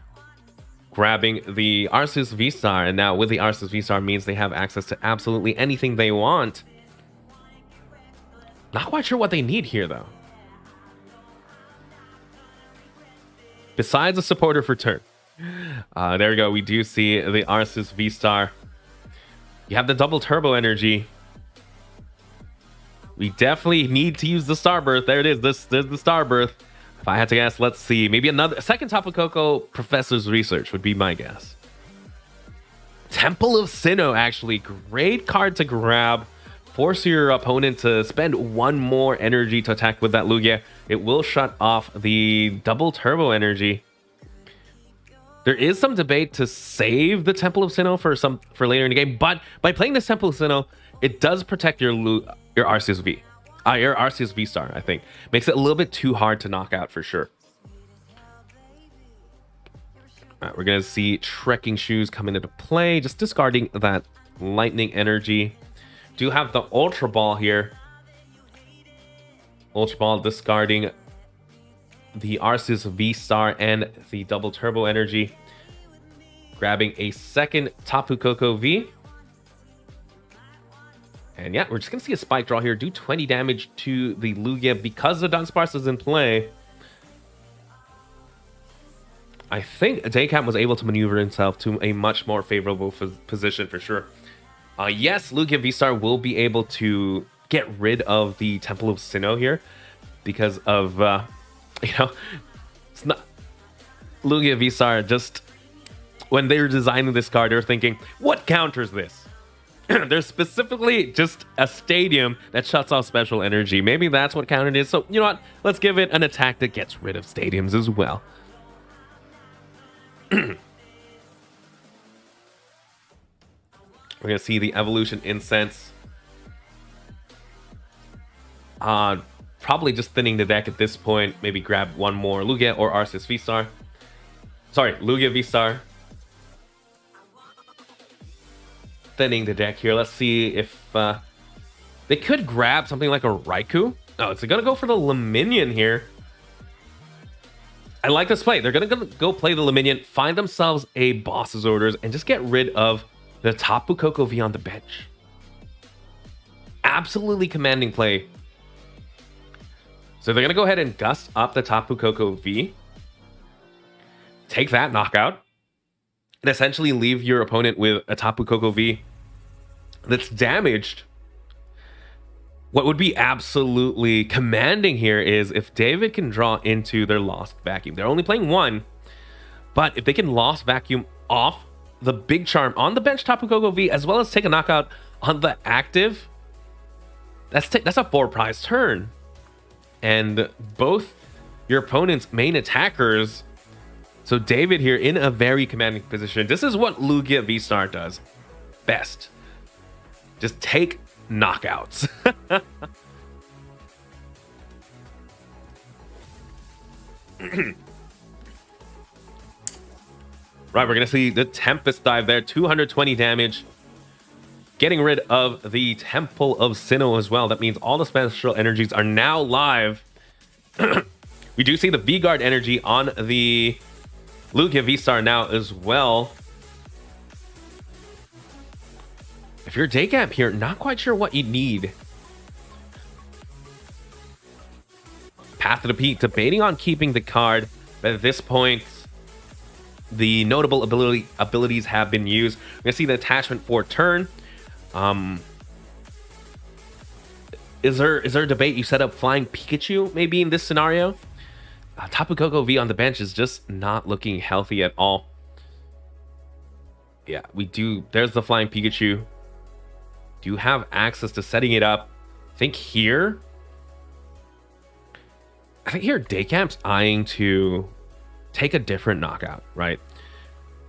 grabbing the Arceus V-Star, and now with the Arceus V-Star means they have access to absolutely anything they want. Not quite sure what they need here, though. Besides a supporter for turn. There we go. We do see the Arceus V-Star. You have the double turbo energy. We definitely need to use the Starbirth. There it is. There's the Starbirth. If I had to guess, let's see. Maybe a second Tapu Koko Professor's Research would be my guess. Temple of Sinnoh, actually. Great card to grab. Force your opponent to spend one more energy to attack with that Lugia. It will shut off the double turbo energy. There is some debate to save the Temple of Sinnoh for later in the game, but by playing this Temple of Sinnoh, it does protect your Arceus V. Your Arceus V-Star, I think. Makes it a little bit too hard to knock out for sure. All right, we're going to see Trekking Shoes coming into play, just discarding that lightning energy. Do have the Ultra Ball here. Ultra Ball discarding the Arceus V-Star and the double turbo energy. Grabbing a second Tapu Koko V. And yeah, we're just going to see a spike draw here. Do 20 damage to the Lugia because the Dunsparce is in play. I think Daycap was able to maneuver himself to a much more favorable position for sure. Yes, Lugia V-Star will be able to get rid of the Temple of Sinnoh here because of, it's not Lugia V-Star. Just when they were designing this card, they were thinking, what counters this? There's specifically just a stadium that shuts off special energy. Maybe that's what countered is. So, you know what? Let's give it an attack that gets rid of stadiums as well. We're going to see the Evolution Incense. Probably just thinning the deck at this point. Maybe grab one more Lugia or Arceus V-Star. Sorry, Lugia V-Star. Thinning the deck here. Let's see if they could grab something like a Raikou. Oh, it's going to go for the Luminion here. I like this play. They're going to go play the Luminion, find themselves a boss's orders, and just get rid of the Tapu Koko V on the bench. Absolutely commanding play. So they're going to go ahead and gust up the Tapu Koko V. Take that knockout. And essentially leave your opponent with a Tapu Koko V that's damaged. What would be absolutely commanding here is if David can draw into their Lost Vacuum. They're only playing one, but if they can Lost Vacuum off the big charm on the bench Tapu Koko V, as well as take a knockout on the active, that's a 4 prize turn. And both your opponent's main attackers, so David here in a very commanding position. This is what Lugia V-Star does best. Just take knockouts. Right, we're gonna see the Tempest dive there, 220 damage, getting rid of the Temple of Sinnoh as well. That means all the special energies are now live. We do see the V-Guard energy on the Lugia V-Star now as well. If you're Daycamp here, not quite sure what you need. Path to the Peak, debating on keeping the card, but at this point, the notable abilities have been used. We're gonna see the attachment for turn. Is there a debate you set up Flying Pikachu maybe in this scenario? Tapu Koko V on the bench is just not looking healthy at all. Yeah, we do. There's the Flying Pikachu. Do you have access to setting it up? I think here Daycamp's eyeing to take a different knockout, right?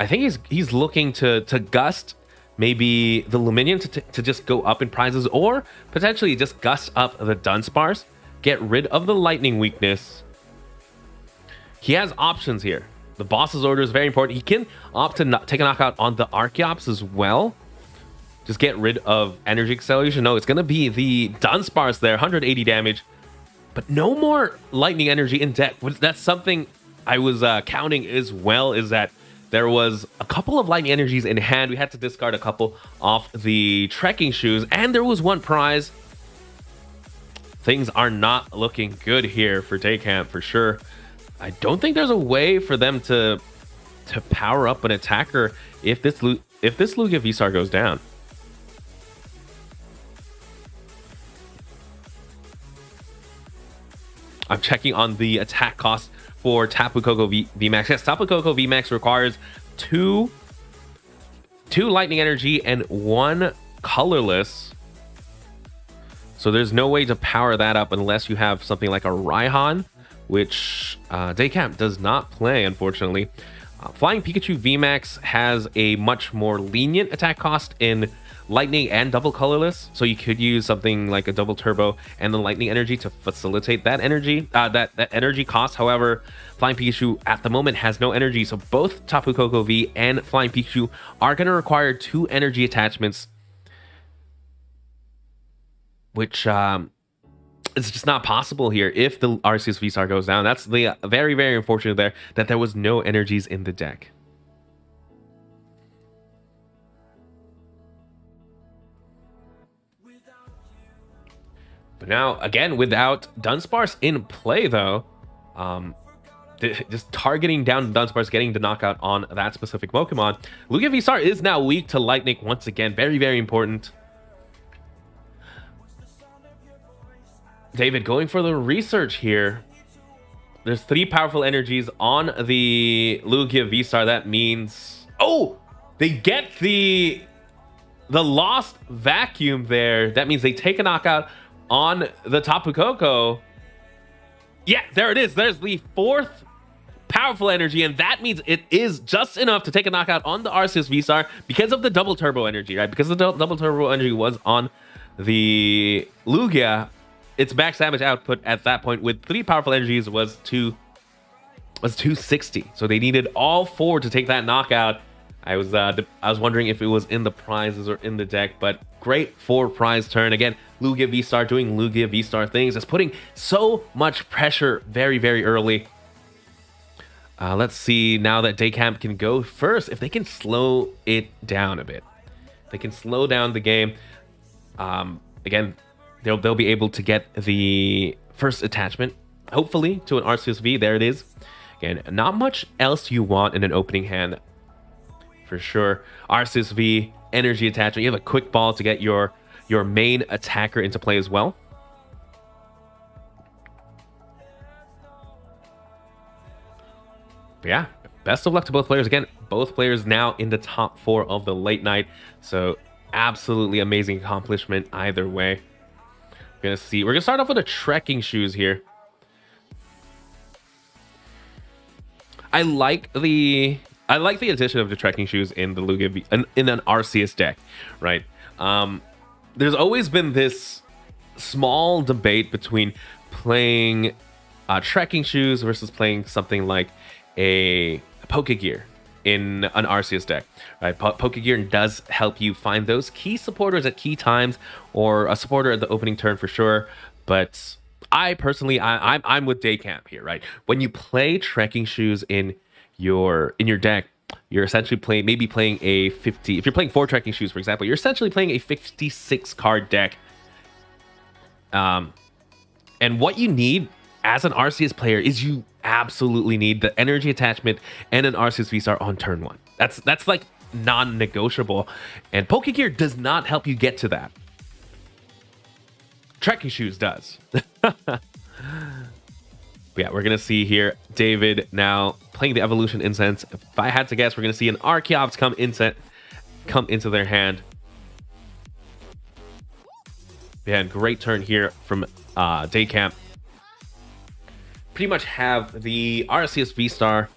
I think he's looking to gust maybe the Luminium to just go up in prizes, or potentially just gust up the Dunsparce, get rid of the lightning weakness. He has options here. The boss's order is very important. He can opt to take a knockout on the Archeops as well. Just get rid of energy acceleration. No, it's going to be the Dunsparce there, 180 damage. But no more lightning energy in deck. That's something I was counting as well, is that there was a couple of lightning energies in hand. We had to discard a couple off the trekking shoes, and there was one prize. Things are not looking good here for Daycamp for sure. I don't think there's a way for them to power up an attacker if this Lugia V-Star goes down. I'm checking on the attack cost for Tapu Koko VMAX. Yes, Tapu Koko VMAX requires two lightning energy and 1 colorless. So there's no way to power that up unless you have something like a Raihan, which Daycamp does not play, unfortunately. Flying Pikachu VMAX has a much more lenient attack cost in lightning and double colorless, so you could use something like a double turbo and the lightning energy to facilitate that energy that energy cost. However, Flying Pikachu at the moment has no energy, so both Tapu Koko V and Flying Pikachu are going to require 2 energy attachments, which it's just not possible here if the Arceus V-Star goes down. That's the very, very unfortunate there that there was no energies in the deck. But now, again, without Dunsparce in play, though, just targeting down Dunsparce, getting the knockout on that specific Pokemon. Lugia V-Star is now weak to Lightning once again. Very, very important. David going for the research here. There's 3 powerful energies on the Lugia V-Star. That means... oh! They get the Lost Vacuum there. That means they take a knockout on the Tapu Koko. Yeah, there it is. There's the 4th powerful energy, and that means it is just enough to take a knockout on the Arceus V-Star because of the double turbo energy, right? Because the double turbo energy was on the Lugia. Its max damage output at that point with 3 powerful energies was 260. So they needed all 4 to take that knockout. I was wondering if it was in the prizes or in the deck, but great 4 prize turn. Again, Lugia V-Star doing Lugia V-Star things. It's putting so much pressure very, very early. Let's see now that Daycamp can go first. If they can slow it down a bit, they can slow down the game. Again, they'll be able to get the first attachment, hopefully, to an Arceus V. There it is. Again, not much else you want in an opening hand for sure. Arceus V, energy attachment. You have a quick ball to get your main attacker into play as well. But yeah, best of luck to both players. Again, both players now in the top 4 of the late night. So absolutely amazing accomplishment either way. We're gonna start off with the trekking shoes here. I like the addition of the trekking shoes in the Lugia in an Arceus deck, right? There's always been this small debate between playing trekking shoes versus playing something like a Pokegear in an Arceus deck, right? Pokegear does help you find those key supporters at key times, or a supporter at the opening turn for sure. But I personally, I'm with Daycamp here, right? When you play trekking shoes in your deck, you're essentially playing a 50. If you're playing 4 trekking shoes, for example, you're essentially playing a 56 card deck. And what you need as an Arceus player is you absolutely need the energy attachment and an Arceus V-Star on turn 1. That's like non-negotiable, and Pokegear does not help you get to that. Trekking shoes does. Yeah, we're gonna see here David now playing the evolution incense. If I had to guess, we're gonna see an Archeops come into their hand. Yeah, and great turn here from Daycamp. Pretty much have the Arceus V-Star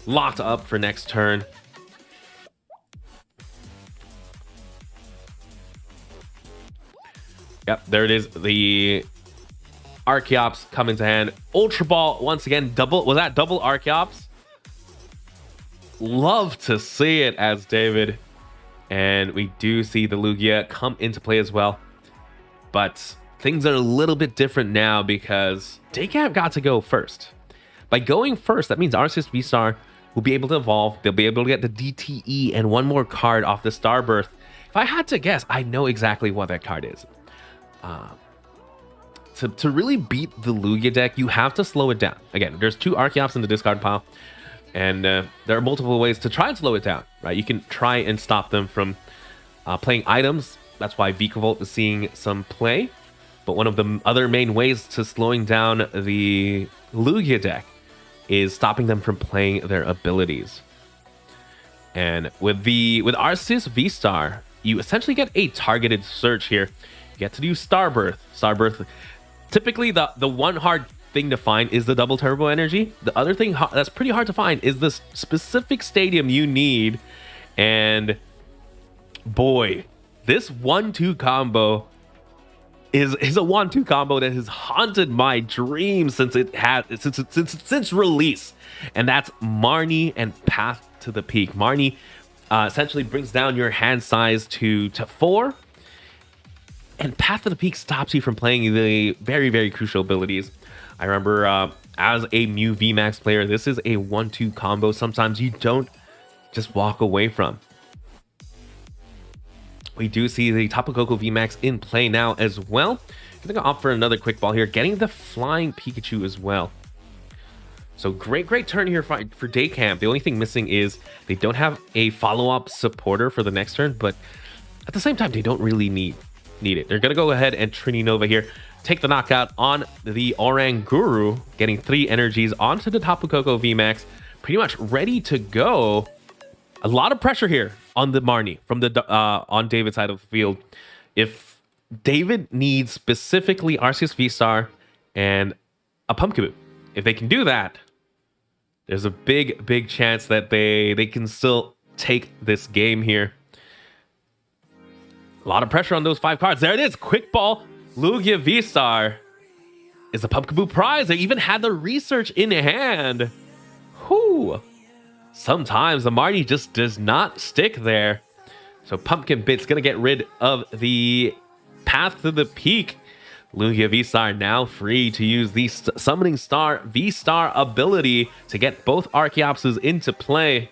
locked up for next turn. Yep, there it is. The Archeops come into hand. Ultra Ball once again. Was that double Archeops? Love to see it as David. And we do see the Lugia come into play as well. But things are a little bit different now because Daycamp got to go first. By going first, that means Arceus V-Star will be able to evolve. They'll be able to get the DTE and one more card off the Starbirth. If I had to guess, I know exactly what that card is. To really beat the Lugia deck, you have to slow it down. Again, there's 2 Archeops in the discard pile, and there are multiple ways to try and slow it down, right? You can try and stop them from playing items. That's why Vikavolt is seeing some play. But one of the other main ways to slowing down the Lugia deck is stopping them from playing their abilities. And with Arceus V-Star, you essentially get a targeted search here. You get to do Starbirth. Starbirth, typically the one hard thing to find is the double turbo energy. The other thing that's pretty hard to find is the specific stadium you need. And boy, this 1-2 combo is a 1-2 combo that has haunted my dreams since release, and that's Marnie and Path to the Peak. Marnie essentially brings down your hand size to 4, and Path to the Peak stops you from playing the very, very crucial abilities. I remember as a Mew VMAX player, this is a 1-2 combo sometimes you don't just walk away from. We do see the Tapu Koko VMAX in play now as well. I'm going to opt for another quick ball here, getting the flying Pikachu as well. So great turn here for Daycamp. The only thing missing is they don't have a follow-up supporter for the next turn, but at the same time, they don't really need it. They're going to go ahead and Trini Nova here, take the knockout on the Oranguru, getting 3 energies onto the Tapu Koko VMAX, pretty much ready to go. A lot of pressure here on the Marnie from the on David's side of the field. If David needs specifically Arceus V-Star and a Pumpkaboo, if they can do that, there's a big chance that they can still take this game here. A lot of pressure on those 5 cards. There it is. Quick ball. Lugia V-Star is a Pumpkaboo prize. They even had the research in hand. Whew. Sometimes the Marnie just does not stick there. So Pumpkin Bit's going to get rid of the Path to the Peak. Lugia V-Star now free to use the Summoning Star V-Star ability to get both Archeopses into play.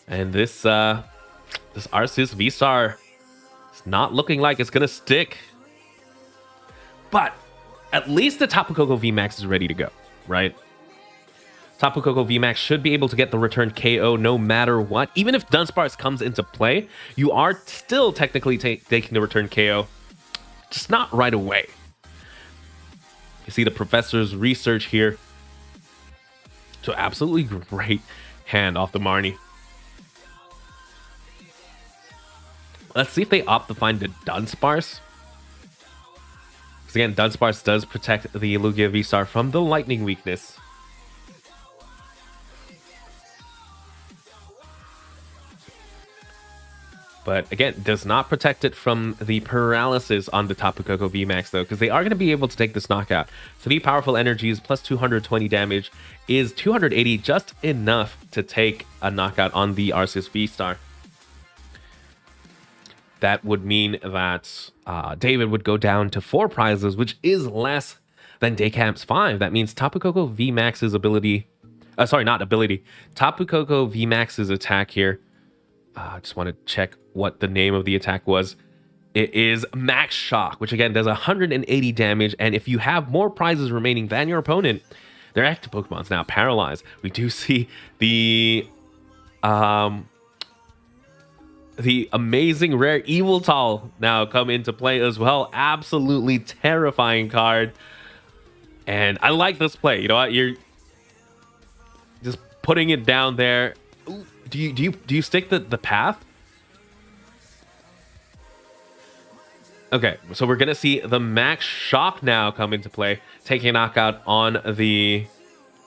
And this Arceus V-Star is not looking like it's going to stick. But at least the Tapu Koko VMAX is ready to go, right? Tapu Koko VMAX should be able to get the return KO no matter what. Even if Dunsparce comes into play, you are still technically taking the return KO. Just not right away. You see the professor's research here. So absolutely great hand off the Marnie. Let's see if they opt to find the Dunsparce. Because again, Dunsparce does protect the Lugia V-Star from the lightning weakness. But again, does not protect it from the paralysis on the Tapu Koko VMAX though, because they are going to be able to take this knockout. 3 powerful energies plus 220 damage is 280, just enough to take a knockout on the Arceus V-Star. That would mean that David would go down to 4 prizes, which is less than Daycamp's 5. That means Tapu Koko VMAX's ability... sorry, not ability. Tapu Koko VMAX's attack here. I just want to check what the name of the attack was. It is Max Shock, which again does 180 damage. And if you have more prizes remaining than your opponent, their active Pokemon's now paralyzed. We do see the amazing rare Eviltal now come into play as well. Absolutely terrifying card. And I like this play. You know what? You're just putting it down there. Ooh, do you stick the path? Okay, so we're gonna see the Max Shock now come into play, taking a knockout on the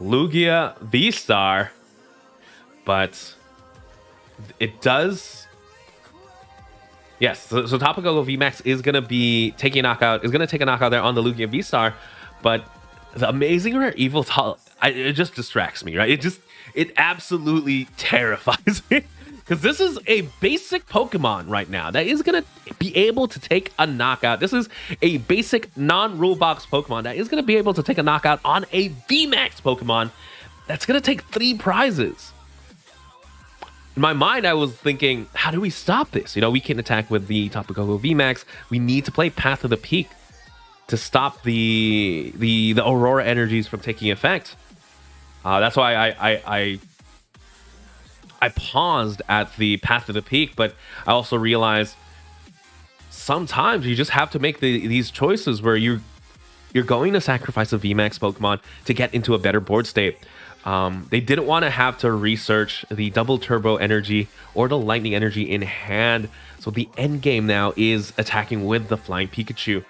Lugia V-Star. But it does... Yes, so Tapu Koko VMAX is going to be taking a knockout, is going to take a knockout there on the Lugia V-Star, but the amazing rare Eviltal, it just distracts me, right? It absolutely terrifies me, because this is a basic Pokemon right now that is going to be able to take a knockout. This is a basic non-rule box Pokemon that is going to be able to take a knockout on a VMAX Pokemon that's going to take 3 prizes. In my mind, I was thinking, how do we stop this? You know, we can attack with the Tapu Koko VMAX. We need to play Path of the Peak to stop the Aurora energies from taking effect. That's why I paused at the Path of the Peak, but I also realized sometimes you just have to make these choices where you're going to sacrifice a VMAX Pokemon to get into a better board state. They didn't want to have to research the double turbo energy or the lightning energy in hand. So the end game now is attacking with the flying Pikachu,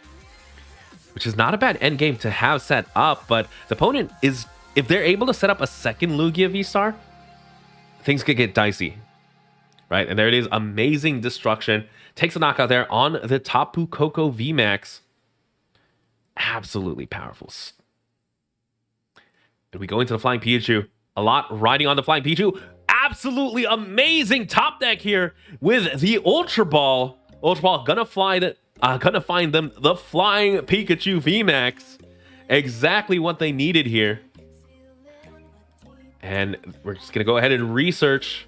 which is not a bad end game to have set up. But the opponent is, if they're able to set up a second Lugia V-Star, things could get dicey, right? And there it is, amazing destruction. Takes a knockout there on the Tapu Koko VMAX. Absolutely powerful. And we go into the Flying Pikachu. A lot riding on the Flying Pikachu. Absolutely amazing top deck here with the Ultra Ball. Ultra Ball gonna find them the Flying Pikachu VMAX. Exactly what they needed here. And we're just gonna go ahead and research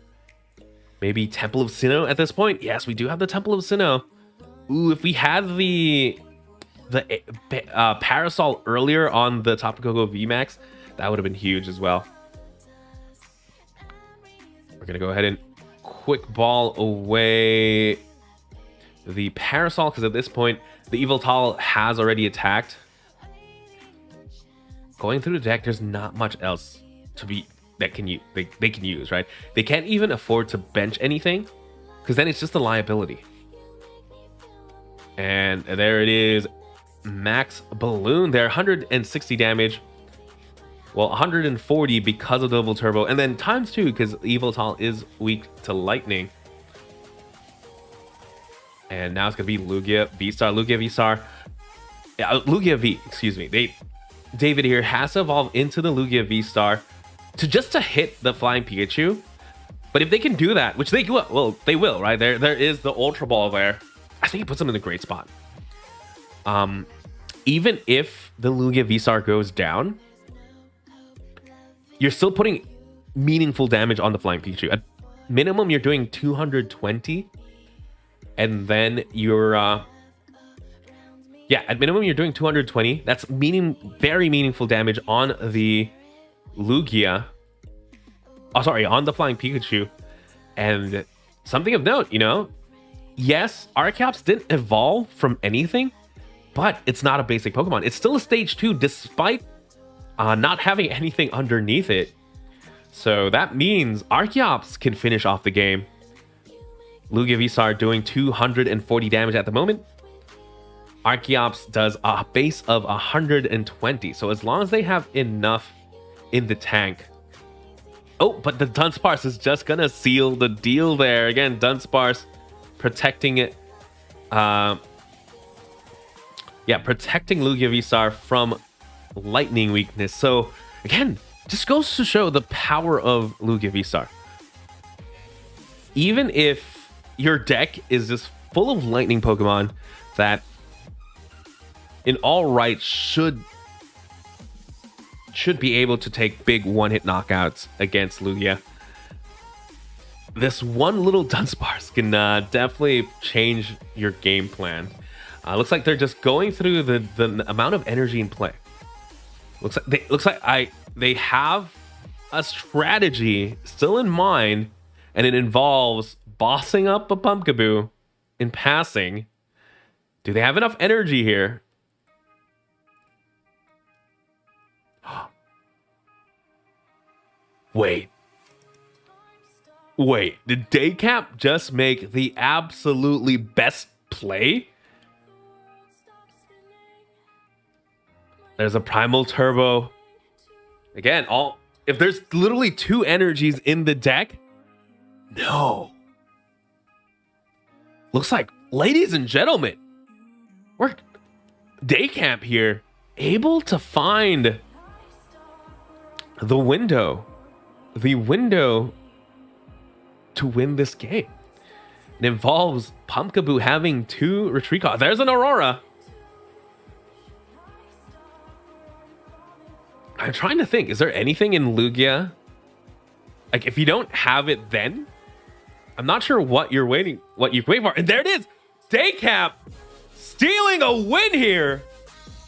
maybe Temple of Sinnoh at this point. Yes, we do have the Temple of Sinnoh. Ooh, if we had the Parasol earlier on the Tapu Koko VMAX, that would have been huge as well. We're going to go ahead and quick ball away the Parasol, because at this point, the Eviltal has already attacked. Going through the deck, there's not much else to be that they can use, right? They can't even afford to bench anything, because then it's just a liability. And there it is. Max Balloon there, 160 damage. Well, 140 because of double turbo, and then times 2 because Eviltal is weak to lightning. And now it's gonna be Lugia V-Star, Lugia V-Star, Lugia V. Excuse me. David here has to evolve into the Lugia V-Star to hit the Flying Pikachu. But if they can do that, which they will, well, they will, right? There is the Ultra Ball there. I think it puts them in a great spot. Even if the Lugia V-Star goes down, you're still putting meaningful damage on the Flying Pikachu. At minimum, you're doing 220. And then you're... at minimum, you're doing 220. That's very meaningful damage on the Lugia. Oh, sorry, on the Flying Pikachu. And something of note, you know, yes, Archeops didn't evolve from anything, but it's not a basic Pokemon. It's still a stage 2, despite not having anything underneath it. So that means Archeops can finish off the game. Lugia V-Star doing 240 damage at the moment. Archeops does a base of 120. So as long as they have enough in the tank. Oh, but the Dunsparce is just gonna seal the deal there. Again, Dunsparce protecting it. Protecting Lugia V-Star from lightning weakness. So again, just goes to show the power of Lugia V-Star. Even if your deck is just full of lightning Pokemon that in all right should be able to take big one-hit knockouts against Lugia, this one little Dunsparce can definitely change your game plan. Looks like they're just going through the amount of energy in play. Looks like they have a strategy still in mind, and it involves bossing up a Pumpkaboo in passing. Do they have enough energy here? Wait, did Daycap just make the absolutely best play? There's a Primal Turbo. Again, if there's literally 2 energies in the deck, no. Looks like, ladies and gentlemen, we're Daycap here, able to find the window to win this game. It involves Pumpkaboo having 2 retreat calls. There's an Aurora. I'm trying to think, is there anything in Lugia? Like, if you don't have it then, I'm not sure what you're waiting for. And there it is. Daycap stealing a win here.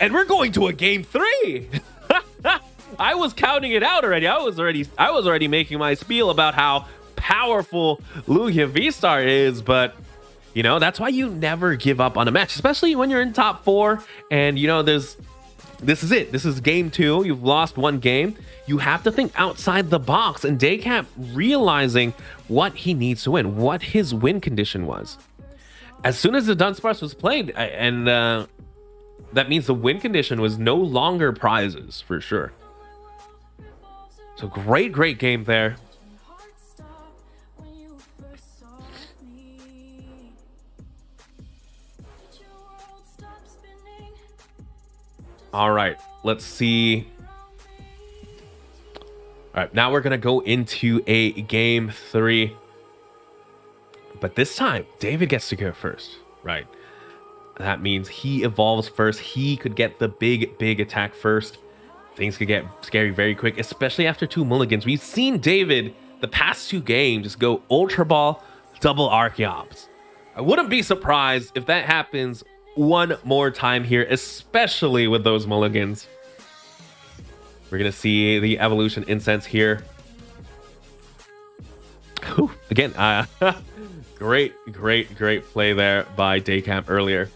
And we're going to a game 3. I was counting it out already. I was already making my spiel about how powerful Lugia V-Star is, but you know, that's why you never give up on a match, especially when you're in top 4 and you know this is it. This is game 2. You've lost 1 game. You have to think outside the box, and Daycap realizing what he needs to win, what his win condition was. As soon as the Dunsparce was played, and that means the win condition was no longer prizes for sure. So great game there. All right, let's see. All right, now we're going to go into a game 3. But this time, David gets to go first, right? That means he evolves first. He could get the big attack first. Things could get scary very quick, especially after 2 mulligans. We've seen David the past 2 games just go Ultra Ball, double Archeops. I wouldn't be surprised if that happens one more time here, especially with those mulligans. We're gonna see the evolution incense here. Whew. Again, great play there by Daycap earlier.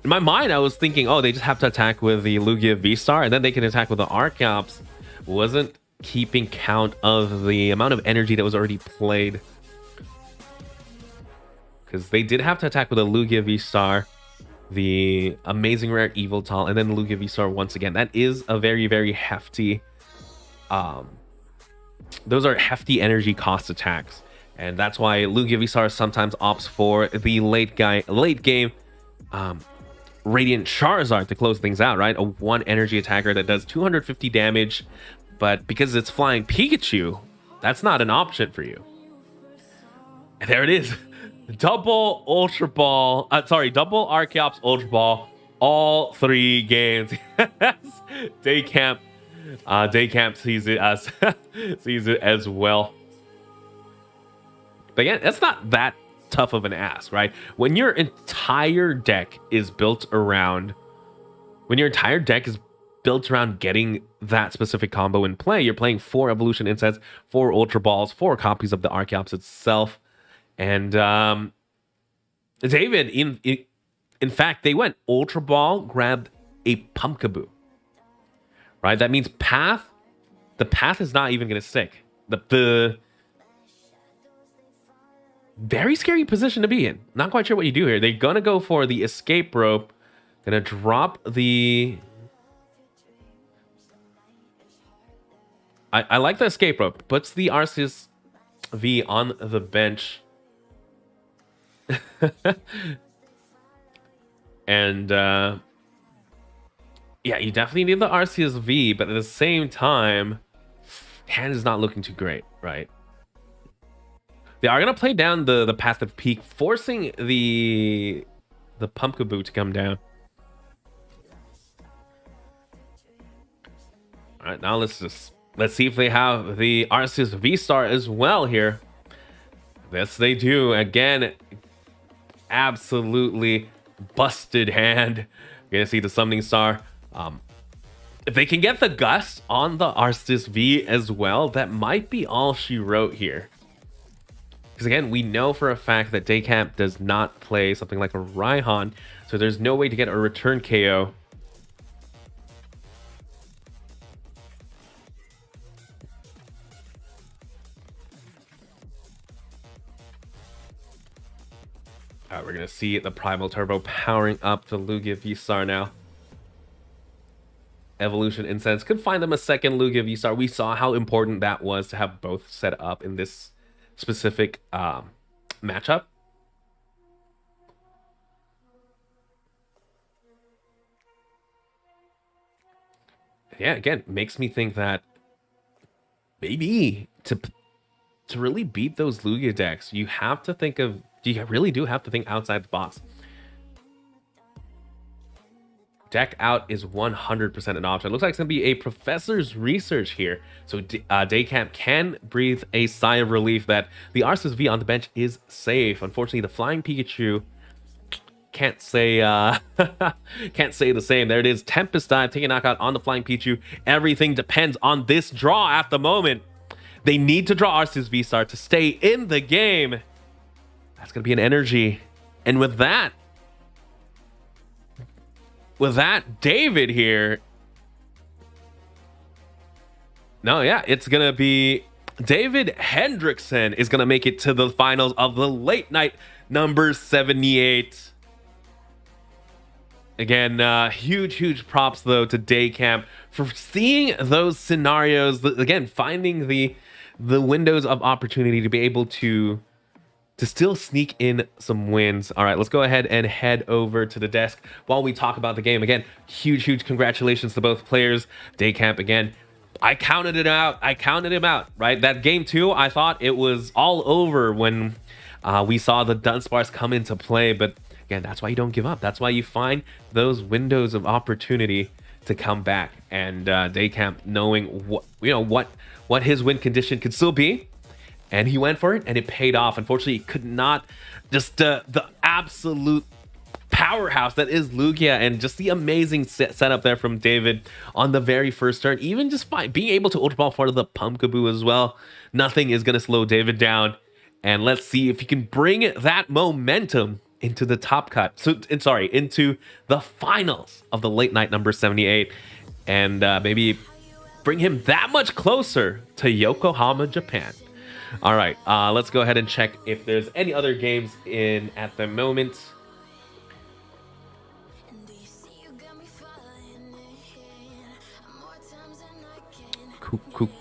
In my mind, I was thinking, oh, they just have to attack with the Lugia V-Star, and then they can attack with the Archeops. Wasn't keeping count of the amount of energy that was already played. Because they did have to attack with a Lugia V-Star, the Amazing Rare Eviltal, and then Lugia V-Star once again. That is a very hefty... those are hefty energy cost attacks. And that's why Lugia V-Star sometimes opts for the late game Radiant Charizard to close things out, right? A 1 energy attacker that does 250 damage, but because it's flying Pikachu, that's not an option for you. And there it is. Double Ultra Ball, double Archeops Ultra Ball, all 3 games. Daycamp sees it as well. But again, that's not that tough of an ask, right? When your entire deck is built built around getting that specific combo in play. You're playing 4 Evolution Insets, 4 Ultra Balls, 4 copies of the Archeops itself. And David, in fact, they went Ultra Ball, grabbed a Pumpkaboo. Right? That means Path. The Path is not even going to stick. The very scary position to be in. Not quite sure what you do here. They're going to go for the Escape Rope. Going to drop the... I like the Escape Rope. Puts the Arceus V on the bench. And yeah, you definitely need the Arceus V, but at the same time, hand is not looking too great, right? They are gonna play down the passive peak, forcing the Pumpkaboo to come down. All right, now let's see if they have the Arceus V-Star as well here. Yes, they do. Again, absolutely busted hand. You're gonna see the Summoning Star. If they can get the Gust on the Arceus V as well, that might be all she wrote here. Because again, we know for a fact that Daycamp does not play something like a Raihan, so there's no way to get a return KO. All right, we're gonna see the Primal Turbo powering up the Lugia V-Star now. Evolution Incense could find them a second Lugia V-Star. We saw how important that was to have both set up in this specific matchup. Yeah, again, makes me think that maybe to really beat those Lugia decks, you have to think of, you really do have to think outside the box. Deck out is 100% an option. It looks like it's going to be a Professor's Research here. So Daycamp can breathe a sigh of relief that the Arceus V on the bench is safe. Unfortunately, the Flying Pikachu can't say can't say the same. There it is. Tempest Dive, taking a knockout on the Flying Pikachu. Everything depends on this draw at the moment. They need to draw Arceus V-Star to stay in the game. That's going to be an energy. And with that, David here. No, yeah, it's going to be David Hendrickson is going to make it to the finals of the late night number 78. Again, huge props, though, to Daycamp for seeing those scenarios. Again, finding the windows of opportunity to be able to still sneak in some wins. All right, let's go ahead and head over to the desk while we talk about the game. Again, huge congratulations to both players. Daycamp, again, I counted him out, right? That game 2, I thought it was all over when we saw the Dunsparce come into play. But again, that's why you don't give up. That's why you find those windows of opportunity to come back. And Daycamp, knowing what his win condition could still be, and he went for it, and it paid off. Unfortunately, he could not. Just the absolute powerhouse that is Lugia, and just the amazing setup there from David on the very first turn. Even just by being able to Ultra Ball for the Pumpkaboo as well, nothing is going to slow David down. And let's see if he can bring that momentum into the top cut. Into the finals of the late night number 78, and maybe bring him that much closer to Yokohama, Japan. All right, let's go ahead and check if there's any other games in at the moment.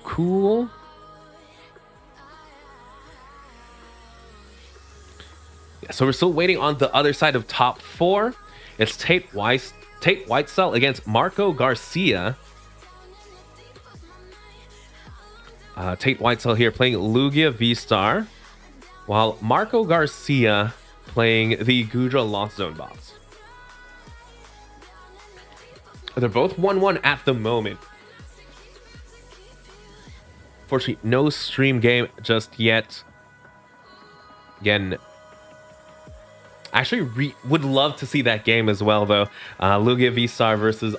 Cool. Yeah, so we're still waiting on the other side of top 4. It's Tate Whitesell against Marco Garcia. Tate Whitesell here playing Lugia V-Star, while Marco Garcia playing the Gudra Lost Zone box. They're both 1-1 at the moment. Fortunately, no stream game just yet. Again, actually would love to see that game as well, though. Lugia V-Star versus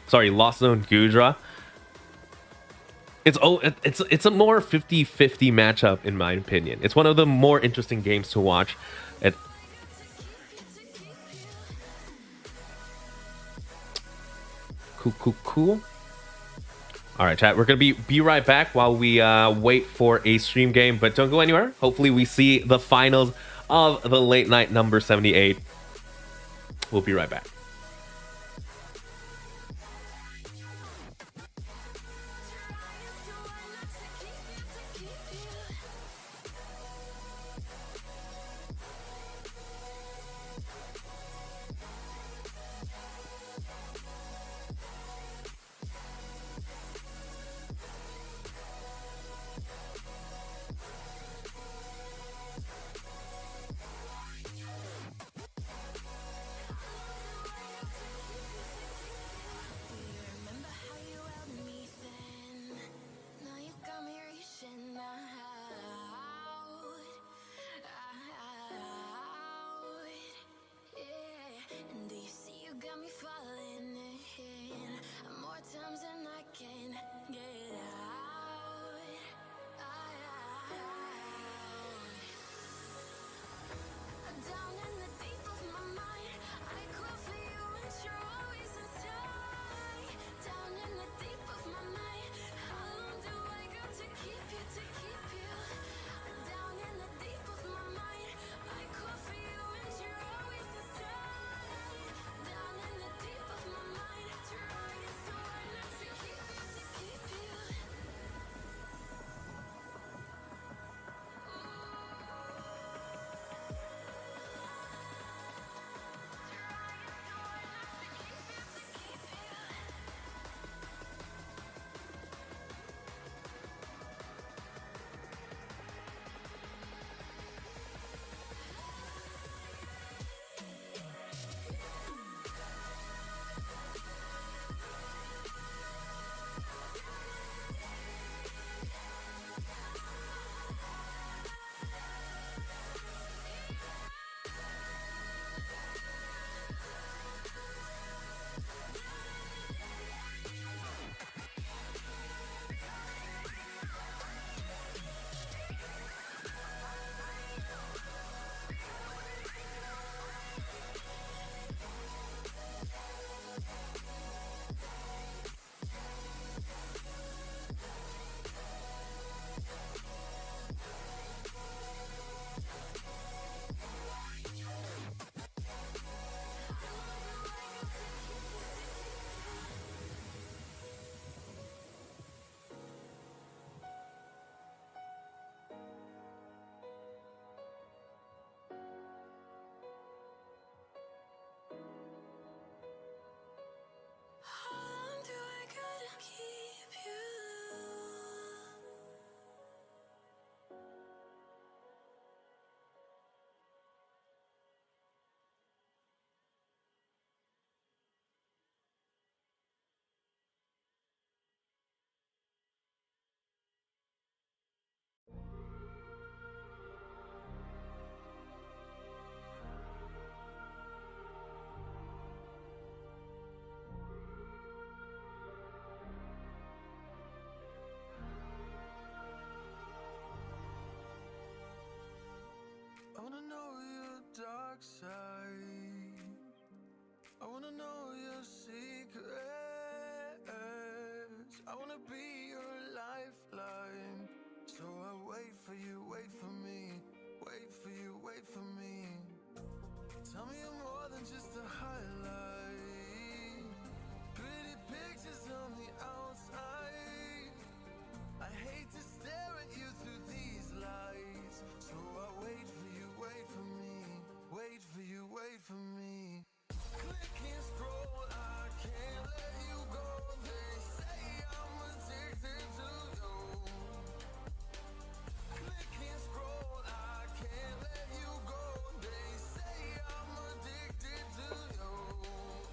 sorry, Lost Zone Gudra. It's a more 50-50 matchup in my opinion. It's one of the more interesting games to watch. Cool. All right, chat. We're gonna be right back while we wait for a stream game, but don't go anywhere. Hopefully, we see the finals of the late night number 78. We'll be right back. I wanna know your dark side. I wanna know your secrets. I wanna be your lifeline. So I wait for you, wait for me. Wait for you, wait for me. Tell me you're more than just a highlight. Pretty pictures on the outside. I hate to stare at you through these lights. So I wait for you, wait for me. Wait for you, wait for me. Click and scroll, I can't let you go. They say I'm addicted to you. Click and scroll, I can't let you go. They say I'm addicted to you.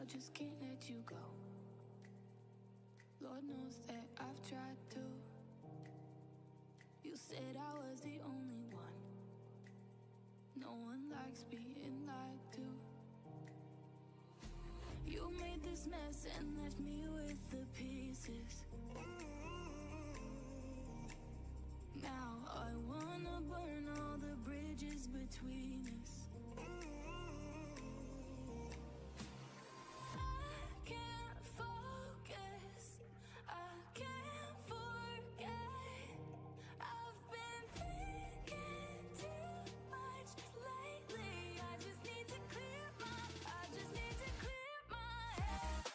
I just can't let you go. Lord knows that I've tried to. You said I was the only one. No one likes being lied to. You made this mess and left me with the pieces. Now I wanna burn all the bridges between us. I can't focus, I can't forget. I've been thinking too much lately. I just need to clear my head. I just need to clear my head.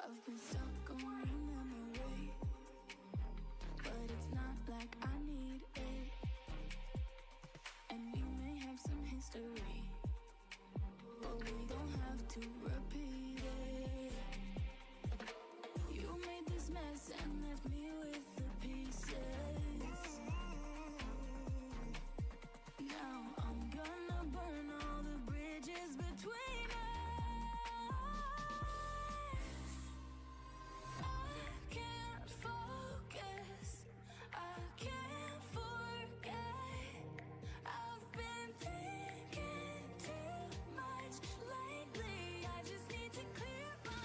I've been stuck on your memory, but it's not like I need it. And we may have some history, but we don't have to repeat it. You made this mess and left me with the pieces. Now I'm gonna burn all the bridges between us. I can't focus, I can't forget. I've been thinking too much lately. I just need to clear my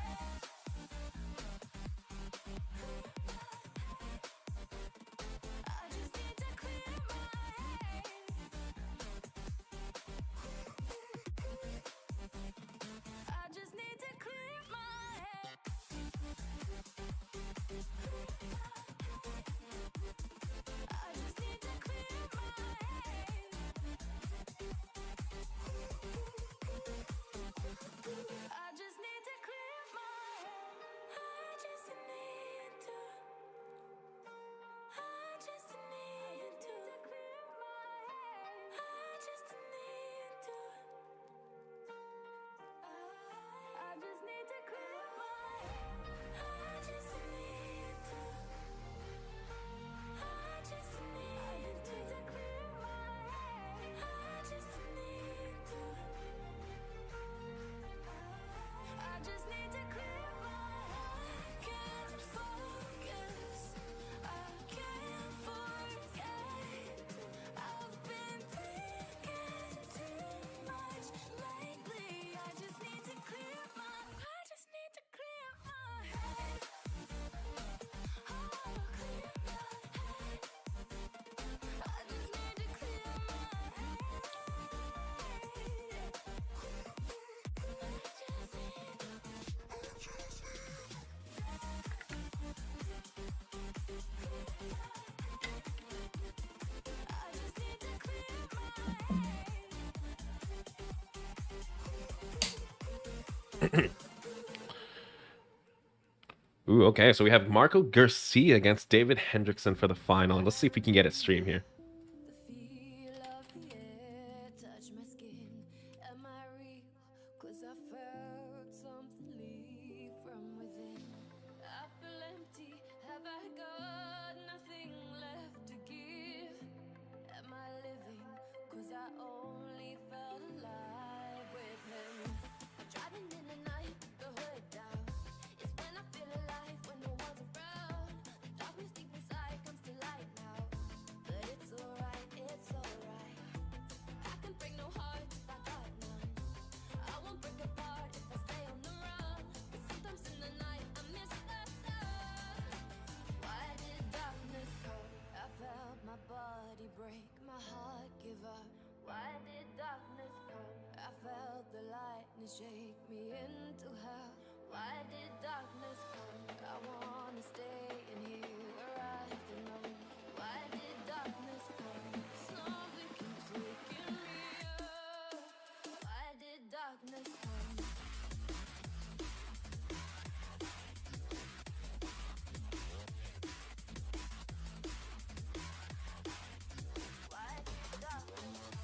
head. I just need to clear my head. I just need to clear my head. I just need to clear my head. I just need to clear my head. I just need to. I just need to clear my head. I just need to. I just need to clear my head. I just need to. I just need to clear my head. I just need to. I just need to clear my head. I can't focus, I can't forget. I've been thinking too much lately. I just need to clear my head. Oh, clear my head. I just need to clear my head. I just need to clear my head. Ooh, okay. So we have Marco Garcia against David Hendrickson for the final. Let's see if we can get it stream here. The feel of the air touch my skin. Am I real? 'Cause I felt something leave from within. I feel empty. Have I got nothing left to give? Am I living? 'Cause I only felt alive with him. Driving in the night, the hood down. It's when I feel alive, when no one's around. The darkness deep inside comes to light now. But it's alright, it's alright. I can break no heart if I got none. I won't break apart if I stay on the run. But sometimes in the night I miss the sun. Why did darkness come? I felt my body break, my heart give up. Why did darkness come? I felt the lightning shake me into hell. Why did darkness come? I wanna stay in here where I belong. Why did darkness come? Something keeps waking me up. Why did darkness come? Why did darkness come?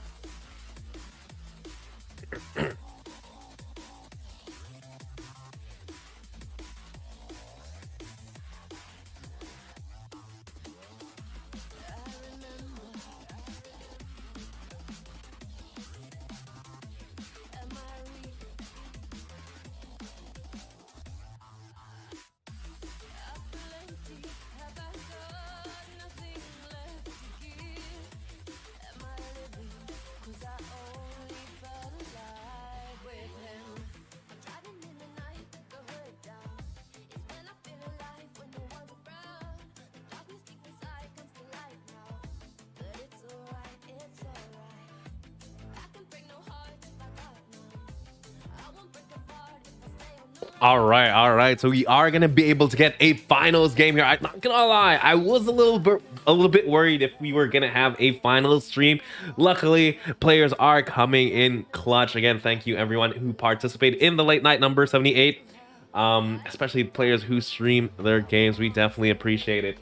All right. So we are gonna be able to get a finals game here. I'm not gonna lie, I was a little bit worried if we were gonna have a finals stream. Luckily, players are coming in clutch. Again, thank you everyone who participated in the late night number 78. Especially players who stream their games. We definitely appreciate it.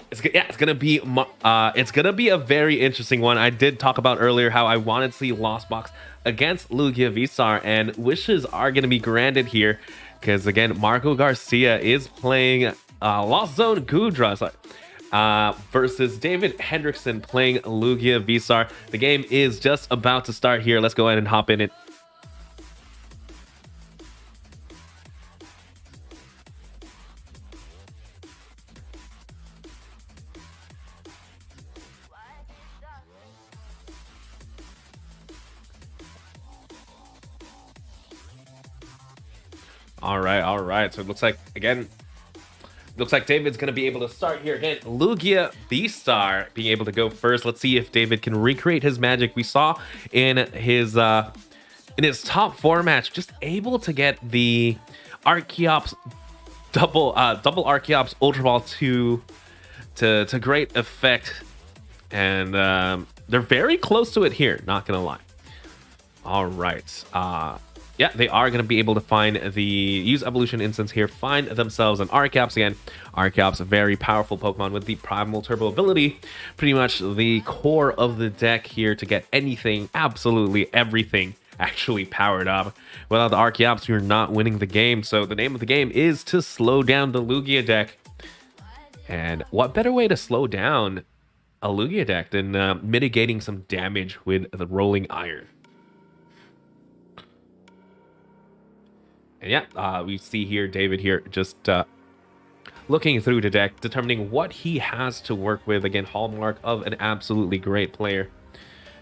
It's gonna be a very interesting one. I did talk about earlier how I wanted to see Lost Box against Lugia Visar, and wishes are gonna be granted here because again, Marco Garcia is playing Lost Zone Gudra versus David Hendrickson playing Lugia Visar. The game is just about to start here. Let's go ahead and hop in it. All right. So it looks like David's gonna be able to start here again. Lugia V-Star being able to go first. Let's see if David can recreate his magic we saw in his top 4 match. Just able to get the Archeops double Archeops Ultra Ball to great effect, and they're very close to it here. Not gonna lie. All right. Yeah, they are going to be able to find use evolution instance here, find themselves an Archeops again. Archeops, a very powerful Pokemon with the Primal Turbo ability. Pretty much the core of the deck here to get anything, absolutely everything, actually powered up. Without the Archeops, you're not winning the game. So the name of the game is to slow down the Lugia deck. And what better way to slow down a Lugia deck than mitigating some damage with the Rolling Iron? And yeah, we see here David here just looking through the deck, determining what he has to work with. Again, hallmark of an absolutely great player.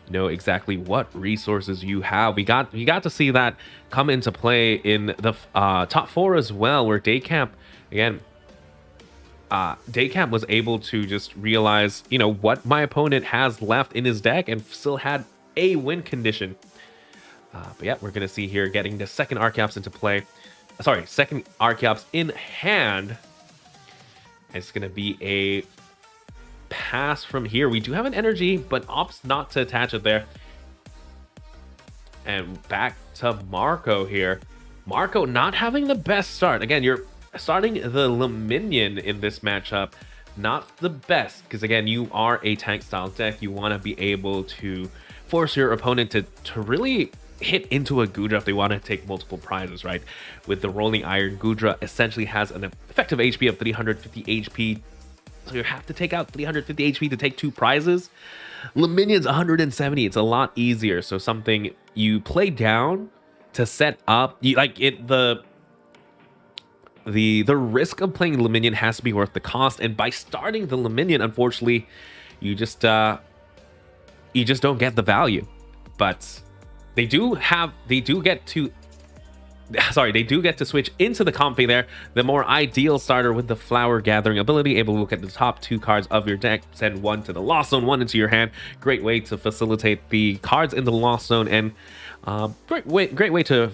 Know exactly what resources you have. We got to see that come into play in the top 4 as well, where Daycamp again. Daycamp was able to just realize, what my opponent has left in his deck and still had a win condition. But yeah, we're going to see here getting the second Archeops into play. Sorry, second Archeops in hand. It's going to be a pass from here. We do have an energy, but opts not to attach it there. And back to Marco here. Marco not having the best start. Again, you're starting the Luminion in this matchup. Not the best, because again, you are a tank style deck. You want to be able to force your opponent to really hit into a Gudra if they want to take multiple prizes, right? With the Rolling Iron, Gudra essentially has an effective HP of 350 HP, so you have to take out 350 HP to take 2 prizes. Luminion's 170. It's a lot easier. So something you play down to set up, the risk of playing Luminion has to be worth the cost, and by starting the Luminion, unfortunately, you just don't get the value. But they do get to switch into the Comfey there, the more ideal starter with the Flower Gathering ability, able to look at the top 2 cards of your deck, send 1 to the Lost Zone, 1 into your hand. Great way to facilitate the cards in the Lost Zone, and great way to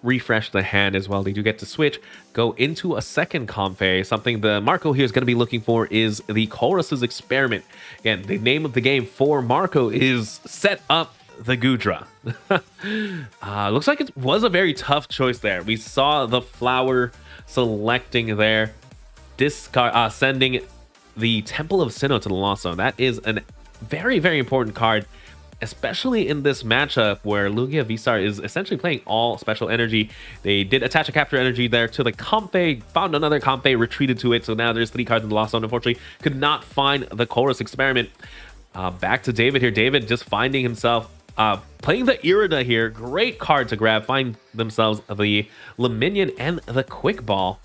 refresh the hand as well. They do get to switch, go into a second Comfey. Something the Marco here is going to be looking for is the Chorus's Experiment. Again, the name of the game for Marco is Set Up the Gudra. Looks like it was a very tough choice there. We saw the flower selecting there, discard, sending the Temple of Sinnoh to the Lost Zone. That is a very, very important card, especially in this matchup where Lugia Visar is essentially playing all special energy. They did attach a capture energy there to the Comfey, found another Comfey, retreated to it. So now there's 3 cards in the Lost Zone. Unfortunately, could not find the Chorus Experiment. Back to David here. David just finding himself playing the Irida here. Great card to grab. Find themselves the Luminion and the Quick Ball.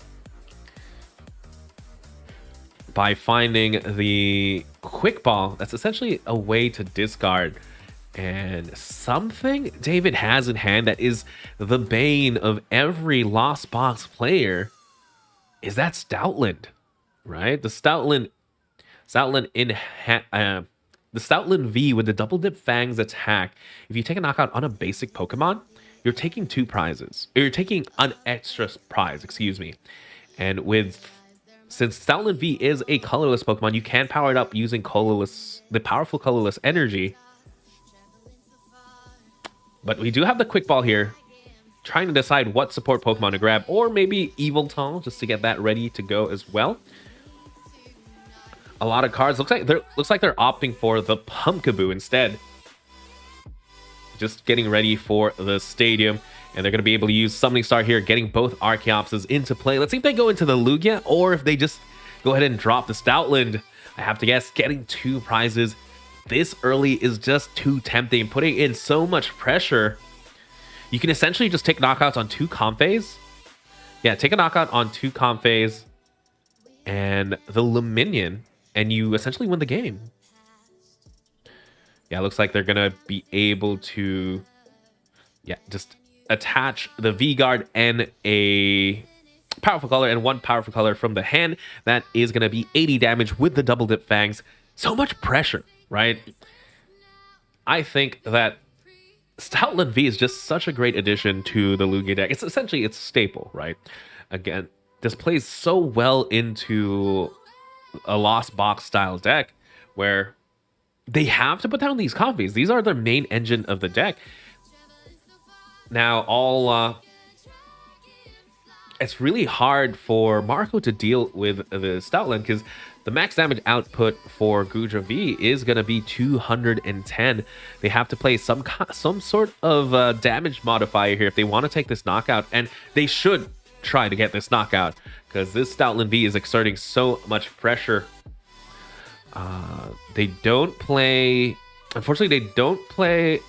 By finding the Quick Ball, that's essentially a way to discard. And something David has in hand that is the bane of every Lost Box player is that Stoutland, right? The Stoutland V with the double dip fangs attack. If you take a knockout on a basic Pokemon, you're taking two prizes. Or you're taking an extra prize, excuse me. And since Stoutland V is a colorless Pokemon, you can power it up using the powerful colorless energy. But we do have the Quick Ball here, trying to decide what support Pokemon to grab, or maybe Yveltal, just to get that ready to go as well. A lot of cards. Looks like they're opting for the Pumpkaboo instead. Just getting ready for the stadium, and they're going to be able to use Summoning Star here, getting both Archeopses into play. Let's see if they go into the Lugia, or if they just go ahead and drop the Stoutland. I have to guess getting two prizes this early is just too tempting, putting in so much pressure. You can essentially just take knockouts on two Comphase. Yeah, take a knockout on two Comphase and the Luminion, and you essentially win the game. Yeah, it looks like they're going to be able to, just attach the V-Guard and a powerful color and one powerful color from the hand. That is going to be 80 damage with the double dip fangs. So much pressure, right? I think that Stoutland V is just such a great addition to the Lugia deck. It's essentially a staple, right? Again, this plays so well into a Lost Box style deck where they have to put down these Comphase. These are their main engine of the deck. Now, it's really hard for Marco to deal with the Stoutland because the max damage output for Goodra V is going to be 210. They have to play some sort of damage modifier here if they want to take this knockout, and they should try to get this knockout because this Stoutland V is exerting so much pressure. They don't play... Unfortunately, they don't play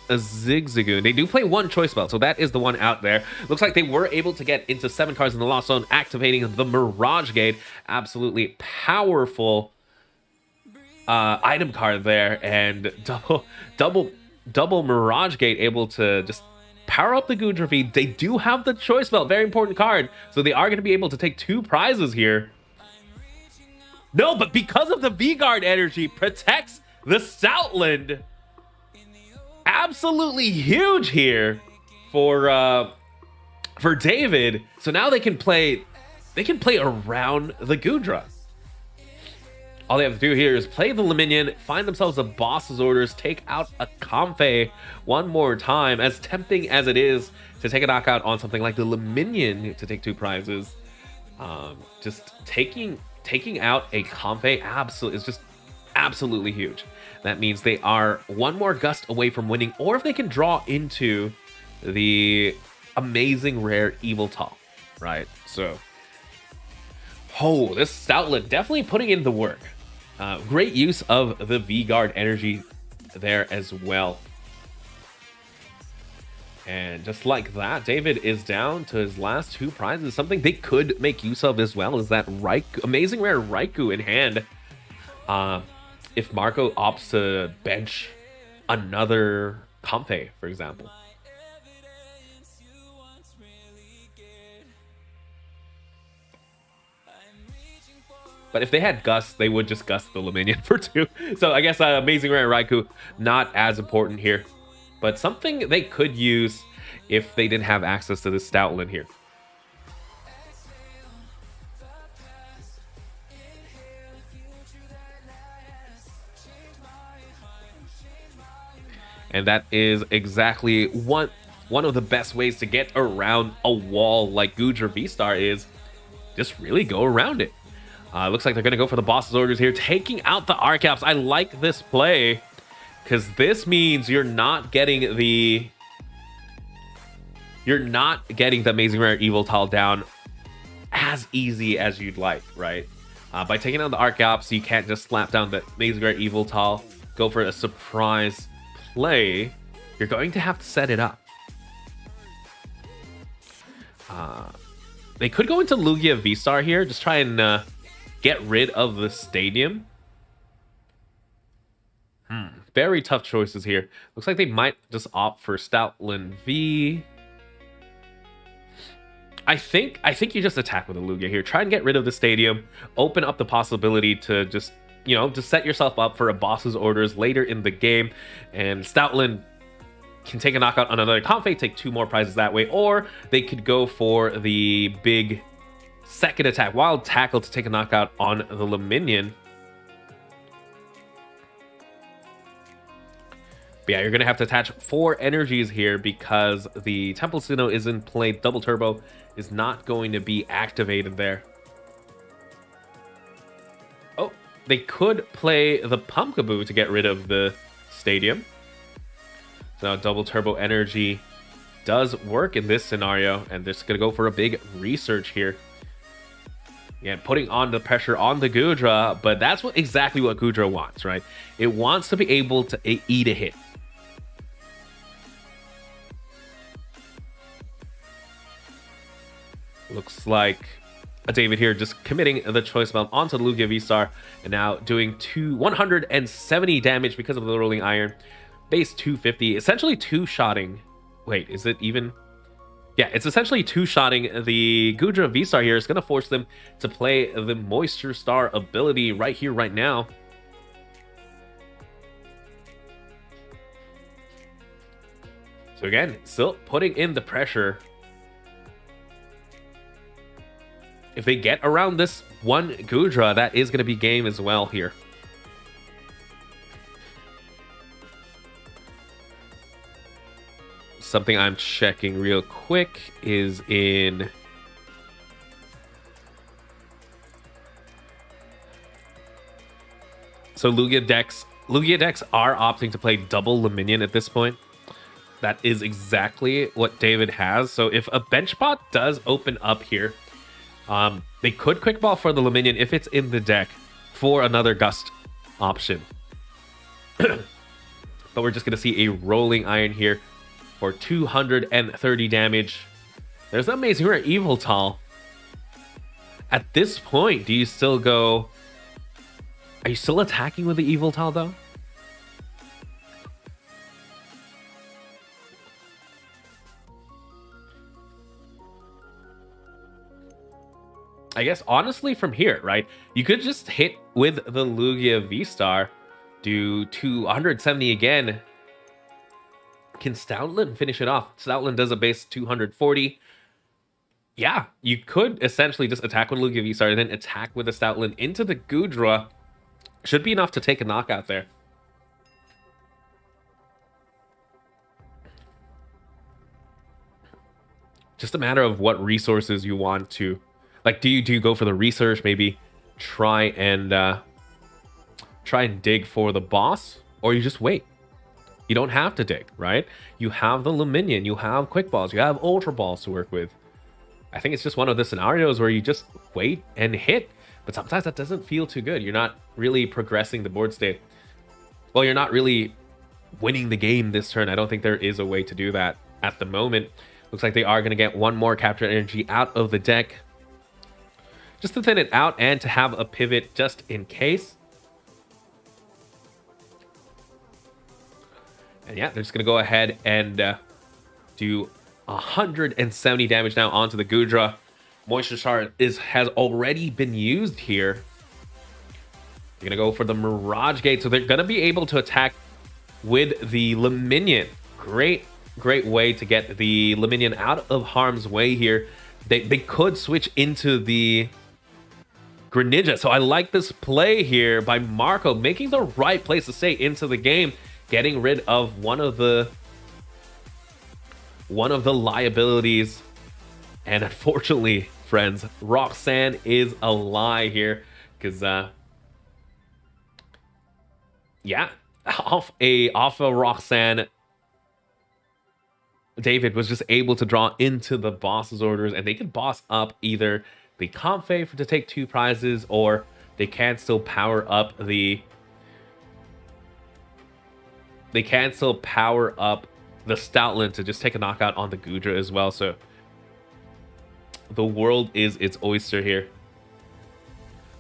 a Zigzagoon. They do play one Choice Belt, so that is the one out there. Looks like they were able to get into 7 cards in the Lost Zone, activating the Mirage Gate. Absolutely powerful item card there, and double Mirage Gate able to just power up the Goodra V. They do have the Choice Belt, very important card, so they are going to be able to take 2 prizes here. No, but because of the V-Guard energy, protects the Stoutland. Absolutely huge here for David. So now they can play around the Goodra. All they have to do here is play the Luminion, find themselves a boss's orders, take out a Comphase one more time. As tempting as it is to take a knockout on something like the Luminion to take 2 prizes, just taking out a Comphase is just absolutely huge. That means they are one more gust away from winning, or if they can draw into the amazing rare Yveltal, right? So, this Stoutland definitely putting in the work. Great use of the V-Guard energy there as well. And just like that, David is down to his last 2 prizes. Something they could make use of as well is that amazing rare Raikou in hand. If Marco opts to bench another Comphase, for example. But if they had Gust, they would just Gust the Luminion for 2. So I guess amazing rare Raikou, not as important here. But something they could use if they didn't have access to this Stoutland here. And that is exactly one of the best ways to get around a wall like Goodra V-Star is. Just really go around it. Looks like they're going to go for the boss's orders here, taking out the Archeops. I like this play because this means you're not getting the amazing rare Yveltal down as easy as you'd like, right? By taking out the Archeops, you can't just slap down the amazing rare Yveltal, go for a surprise play. You're going to have to set it up. They could go into Lugia V-Star here, just try and get rid of the stadium. Very tough choices here. Looks like they might just opt for Stoutland V. I think you just attack with a Lugia here. Try and get rid of the stadium. Open up the possibility to just set yourself up for a boss's orders later in the game. And Stoutland can take a knockout on another Comfey, take 2 more prizes that way, or they could go for the big second attack, Wild Tackle, to take a knockout on the Luminion. But yeah, you're going to have to attach 4 energies here because the Temple Sinnoh is in play. Double Turbo is not going to be activated there. Oh, they could play the Pumpkaboo to get rid of the Stadium. So now Double Turbo Energy does work in this scenario, and they're just going to go for a big research here. Yeah, putting on the pressure on the Goodra, but that's exactly what Goodra wants, right? It wants to be able to eat a hit. Looks like David here just committing the Choice Belt onto the Lugia V-Star and now doing 170 damage because of the Rolling Iron. Base 250, essentially 2-shotting. Wait, is it even? Yeah, it's essentially 2-shotting the Goodra V-Star here. It's going to force them to play the Moisture Star ability right here, right now. So again, still putting in the pressure. If they get around this one Goodra, that is going to be game as well here. Something I'm checking real quick is in... So Lugia decks are opting to play double Luminion at this point. That is exactly what David has. So if a bench spot does open up here, they could quick ball for the Luminion if it's in the deck for another Gust option. But we're just going to see a Rolling Iron here for 230 damage. There's the Amazing Rare Eviltal. At this point, do you still go... Are you still attacking with the Eviltal, though? I guess, honestly, from here, right? You could just hit with the Lugia V-Star, do 270 again. Can Stoutland finish it off? Stoutland does a base 240. Yeah, you could essentially just attack with Lugia V-Star and then attack with the Stoutland into the Goodra. Should be enough to take a knockout there. Just a matter of what resources you want to... Like, do you go for the research? Maybe try and dig for the boss, or you just wait. You don't have to dig, right? You have the Luminion, you have Quick Balls, you have Ultra Balls to work with. I think it's just one of the scenarios where you just wait and hit, but sometimes that doesn't feel too good. You're not really progressing the board state. Well, you're not really winning the game this turn. I don't think there is a way to do that at the moment. Looks like they are going to get one more Capture Energy out of the deck, just to thin it out and to have a pivot just in case. And yeah, they're just going to go ahead and do 170 damage now onto the Goodra. Moisture Shard has already been used here. They're going to go for the Mirage Gate. So they're going to be able to attack with the Luminion. Great way to get the Luminion out of harm's way here. They could switch into the Greninja. So I like this play here by Marco, making the right place to stay into the game, getting rid of one of the liabilities. And unfortunately, friends, Roxanne is a lie here, because yeah, off a Roxanne, David was just able to draw into the boss's orders, and they could boss up either the Comfey to take 2 prizes, or they can still power up the Stoutland to just take a knockout on the Goodra as well. So the world is its oyster here.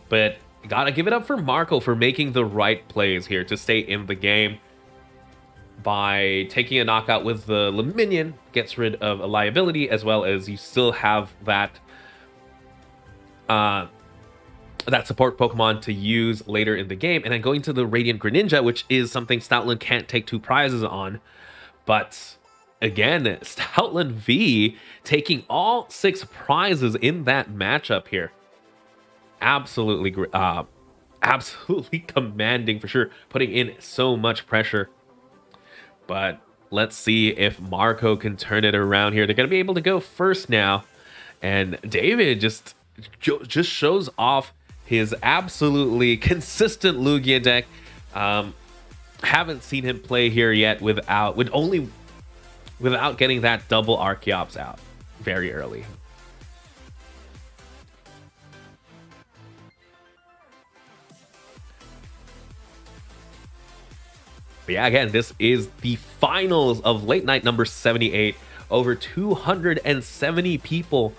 But gotta give it up for Marco for making the right plays here to stay in the game. By taking a knockout with the Luminion, gets rid of a liability, as well as you still have that support Pokemon to use later in the game. And then going to the Radiant Greninja, which is something Stoutland can't take 2 prizes on. But again, Stoutland V taking all 6 prizes in that matchup here. Absolutely, absolutely commanding for sure, putting in so much pressure. But let's see if Marco can turn it around here. They're going to be able to go first now. And David just shows off his absolutely consistent Lugia deck. Haven't seen him play here yet without getting that double Archeops out very early. But yeah, again, this is the finals of late night number 78. Over 270 people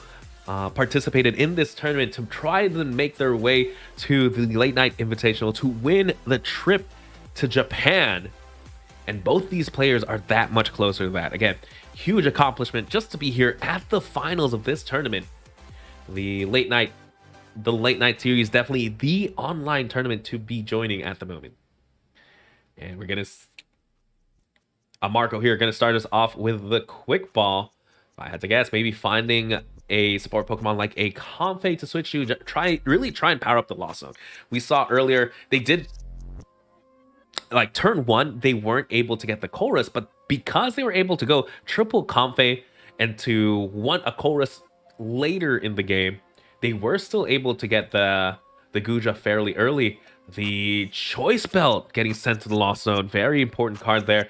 participated in this tournament to try to make their way to the late night invitational to win the trip to Japan. And both these players are that much closer to that. Again, huge accomplishment just to be here at the finals of this tournament. The late night series, definitely the online tournament to be joining at the moment. And we're gonna Marco here gonna start us off with the quick ball. If I had to guess, maybe finding a support Pokemon like a Comfey to switch to, really try and power up the Lost Zone. We saw earlier they did, like turn 1, they weren't able to get the Chorus, but because they were able to go triple Comfey and to want a Chorus later in the game, they were still able to get the Guja fairly early. The Choice Belt getting sent to the Lost Zone, very important card there.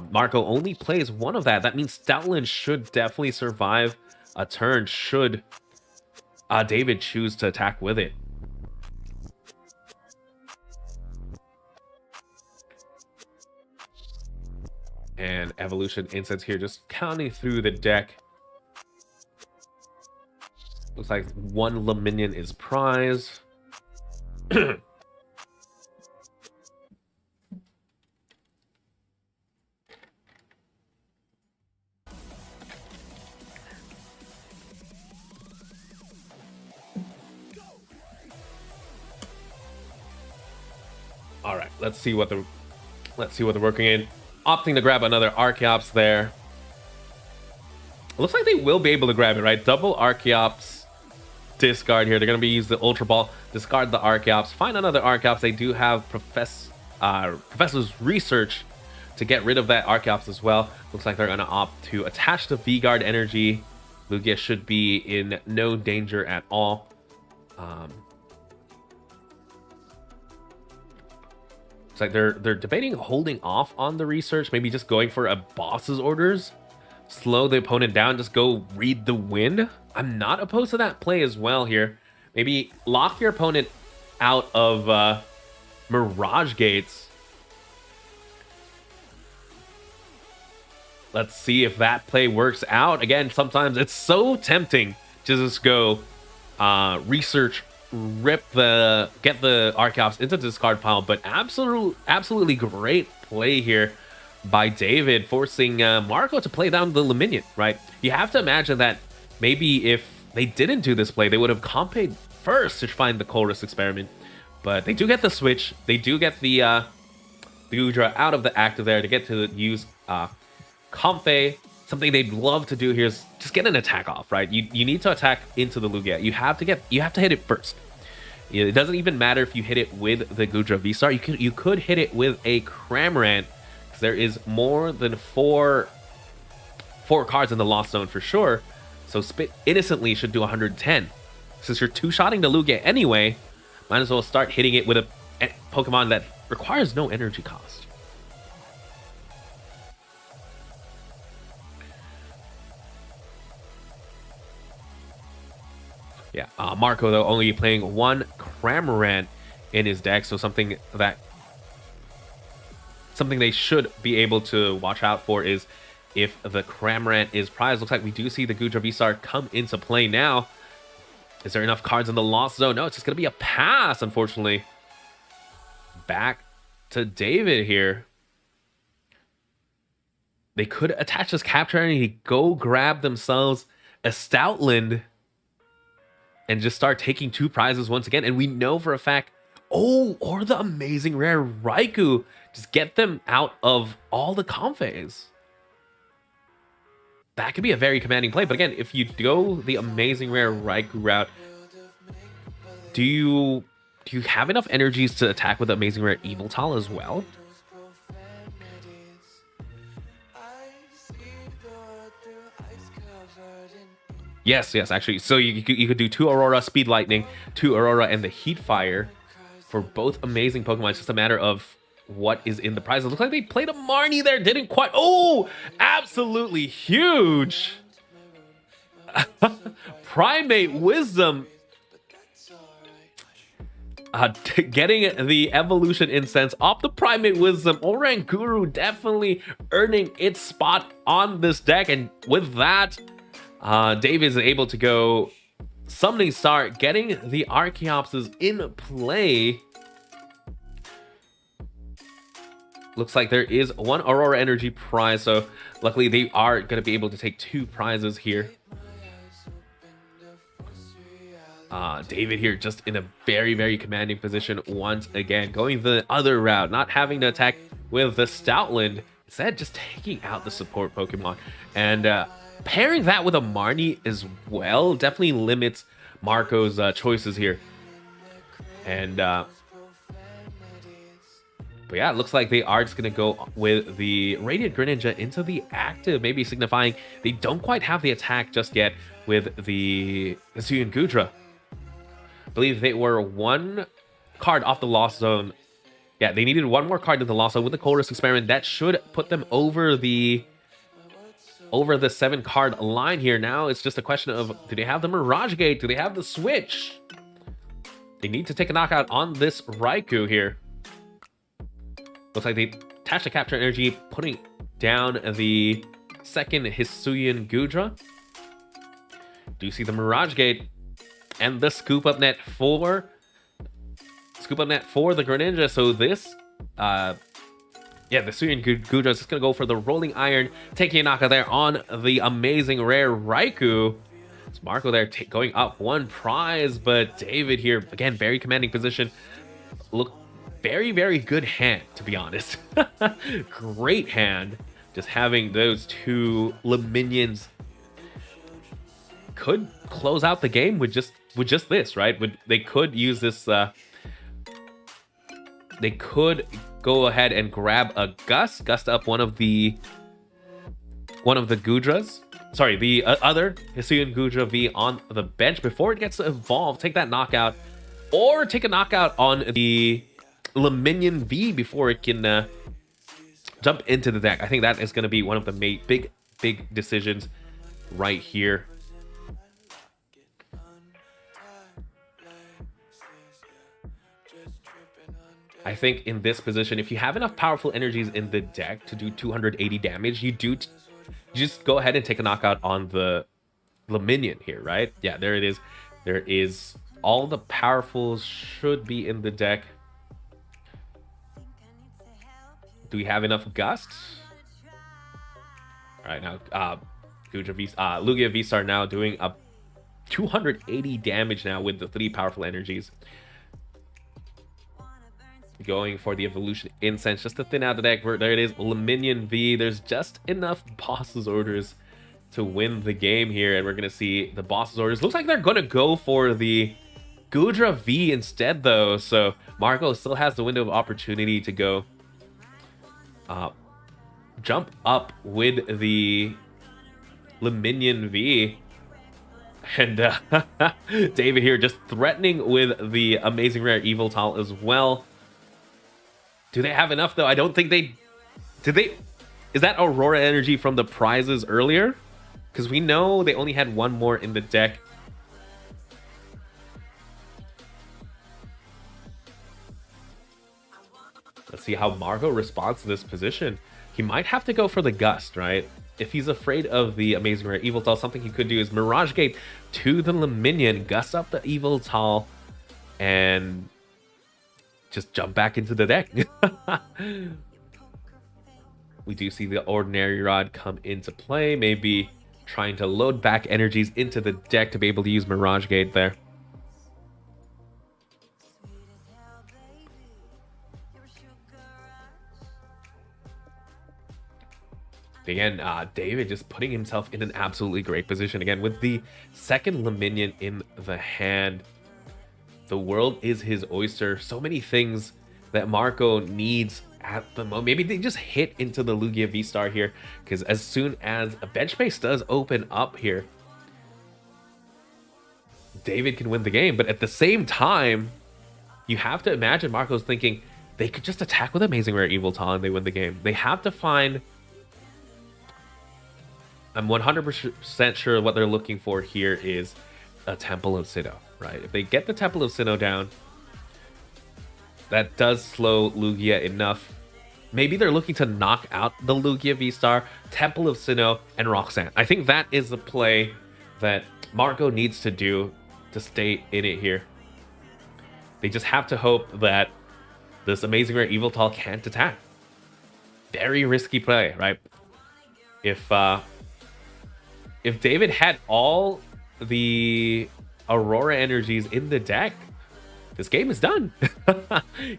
Marco only plays one of that. That means Stoutland should definitely survive a turn should David choose to attack with it. And Evolution Incense here, just counting through the deck. Looks like one Luminion is prize. All right, let's see what they're working in. Opting to grab another Archeops there. It looks like they will be able to grab it, right? Double Archeops, discard here. They're going to be use the Ultra Ball, discard the Archeops, find another Archeops. They do have Professor's Research to get rid of that Archeops as well. Looks like they're going to opt to attach the V-Guard energy. Lugia should be in no danger at all. It's like they're debating holding off on the research, maybe just going for a boss's orders, slow the opponent down, just go read the wind. I'm not opposed to that play as well here. Maybe lock your opponent out of Mirage Gates. Let's see if that play works out. Again, sometimes it's so tempting to just go research, get the Archeops into the discard pile, but absolutely great play here by David, forcing Marco to play down the Luminion, right? You have to imagine that maybe if they didn't do this play, they would have comped first to find the Chorus Experiment, but they do get the switch. They do get the Udra out of the active there to get to use Comfey. Something they'd love to do here is just get an attack off, right? You need to attack into the Lugia. You have to hit it first. It doesn't even matter if you hit it with the Gudra V-Star. You could hit it with a Cramorant, because there is more than four cards in the Lost Zone for sure. So Spit innocently should do 110. Since you're two-shotting the Lugia anyway, might as well start hitting it with a Pokemon that requires no energy cost. Yeah, Marco, though, only playing one Cramorant in his deck, so something they should be able to watch out for is if the Cramorant is prized. Looks like we do see the Gudra V-Star come into play now. Is there enough cards in the Lost Zone? No, it's just going to be a pass, unfortunately. Back to David here. They could attach this Capture Energy, go grab themselves a Stoutland, and just start taking two prizes once again. And we know for a fact, or the amazing rare Raikou. Just get them out of all the Comfeys. that could be a very commanding play. But again, if you go the amazing rare Raikou route, do you have enough energies to attack with amazing rare Eviltal as well? Yes, actually. So you could do 2 Aurora Speed Lightning, 2 Aurora, and the Heat Fire for both amazing Pokemon. It's just a matter of what is in the prize. It looks like they played a Marnie there. Didn't quite. Oh, absolutely huge. Primate Wisdom. Getting the evolution incense off the Primate Wisdom. Oranguru definitely earning its spot on this deck. And with that, David is able to go Summoning Star, getting the Archeopses in play. Looks like there is 1 Aurora Energy prize, so luckily they are going to be able to take 2 prizes here. David here just in a very, very commanding position once again, going the other route, not having to attack with the Stoutland, instead just taking out the support Pokemon. And pairing that with a Marnie as well definitely limits Marco's choices here. And but yeah, it looks like they are just going to go with the Radiant Greninja into the active, maybe signifying they don't quite have the attack just yet with the Hisuian Gudra. I believe they were 1 card off the Lost Zone. Yeah, they needed 1 more card in the Lost Zone with the Cold Risk Experiment. That should put them over the 7 card line here. Now it's just a question of, do they have the Mirage Gate? Do they have the Switch? They need to take a knockout on this Raikou here. Looks like they attached the Capture Energy, putting down the second Hisuian Gudra. Do you see the Mirage Gate and the Scoop Up Net for the Greninja? So this, yeah, the Hisuian Gudra is just gonna go for the Rolling Iron, taking a knockout there on the amazing rare Raikou. It's Marco there going up 1 prize, but David here again, very commanding position. Look. Very, very good hand, to be honest. Great hand. Just having those 2 minions could close out the game with just this, right? They could use this. They could go ahead and grab a gust up one of the Gudras. Sorry, the other Hisuian Gudra V on the bench before it gets to evolve. Take that knockout, or take a knockout on the Minion V before it can jump into the deck. I think that is going to be one of the big decisions right here. I think in this position, if you have enough powerful energies in the deck to do 280 damage, you just go ahead and take a knockout on the Minion here, right? Yeah, there it is. There is all the powerfuls should be in the deck. Do we have enough Gust? All right, now Lugia V-Star now doing a 280 damage now with the 3 powerful energies. Going for the Evolution Incense just to thin out the deck. There it is, Minion V. There's just enough Boss's Orders to win the game here, and we're gonna see the Boss's Orders. Looks like they're gonna go for the Gudra V instead, though. So Marco still has the window of opportunity to go jump up with the Minion V. And David here just threatening with the amazing rare Eviltal as well. Do they have enough, though? I don't think they... Did they... Is that Aurora Energy from the prizes earlier? Because we know they only had 1 more in the deck. Let's see how Marco responds to this position. He might have to go for the Gust, right? If he's afraid of the amazing rare Eviltal, something he could do is Mirage Gate to the Minion, Gust up the Eviltal, and just jump back into the deck. We do see the Ordinary Rod come into play, maybe trying to load back energies into the deck to be able to use Mirage Gate there. Again, David just putting himself in an absolutely great position. Again, with the second Luminion in the hand, the world is his oyster. So many things that Marco needs at the moment. Maybe they just hit into the Lugia V-Star here, because as soon as a bench space does open up here, David can win the game. But at the same time, you have to imagine Marco's thinking they could just attack with Amazing Rare Evil and they win the game. They have to find... I'm 100% sure what they're looking for here is a Temple of Sinnoh, right? If they get the Temple of Sinnoh down, that does slow Lugia enough. Maybe they're looking to knock out the Lugia V-Star, Temple of Sinnoh, and Roxanne. I think that is the play that Marco needs to do to stay in it here. They just have to hope that this Amazing Rare Eviltal can't attack. Very risky play, right? If David had all the Aurora energies in the deck, this game is done.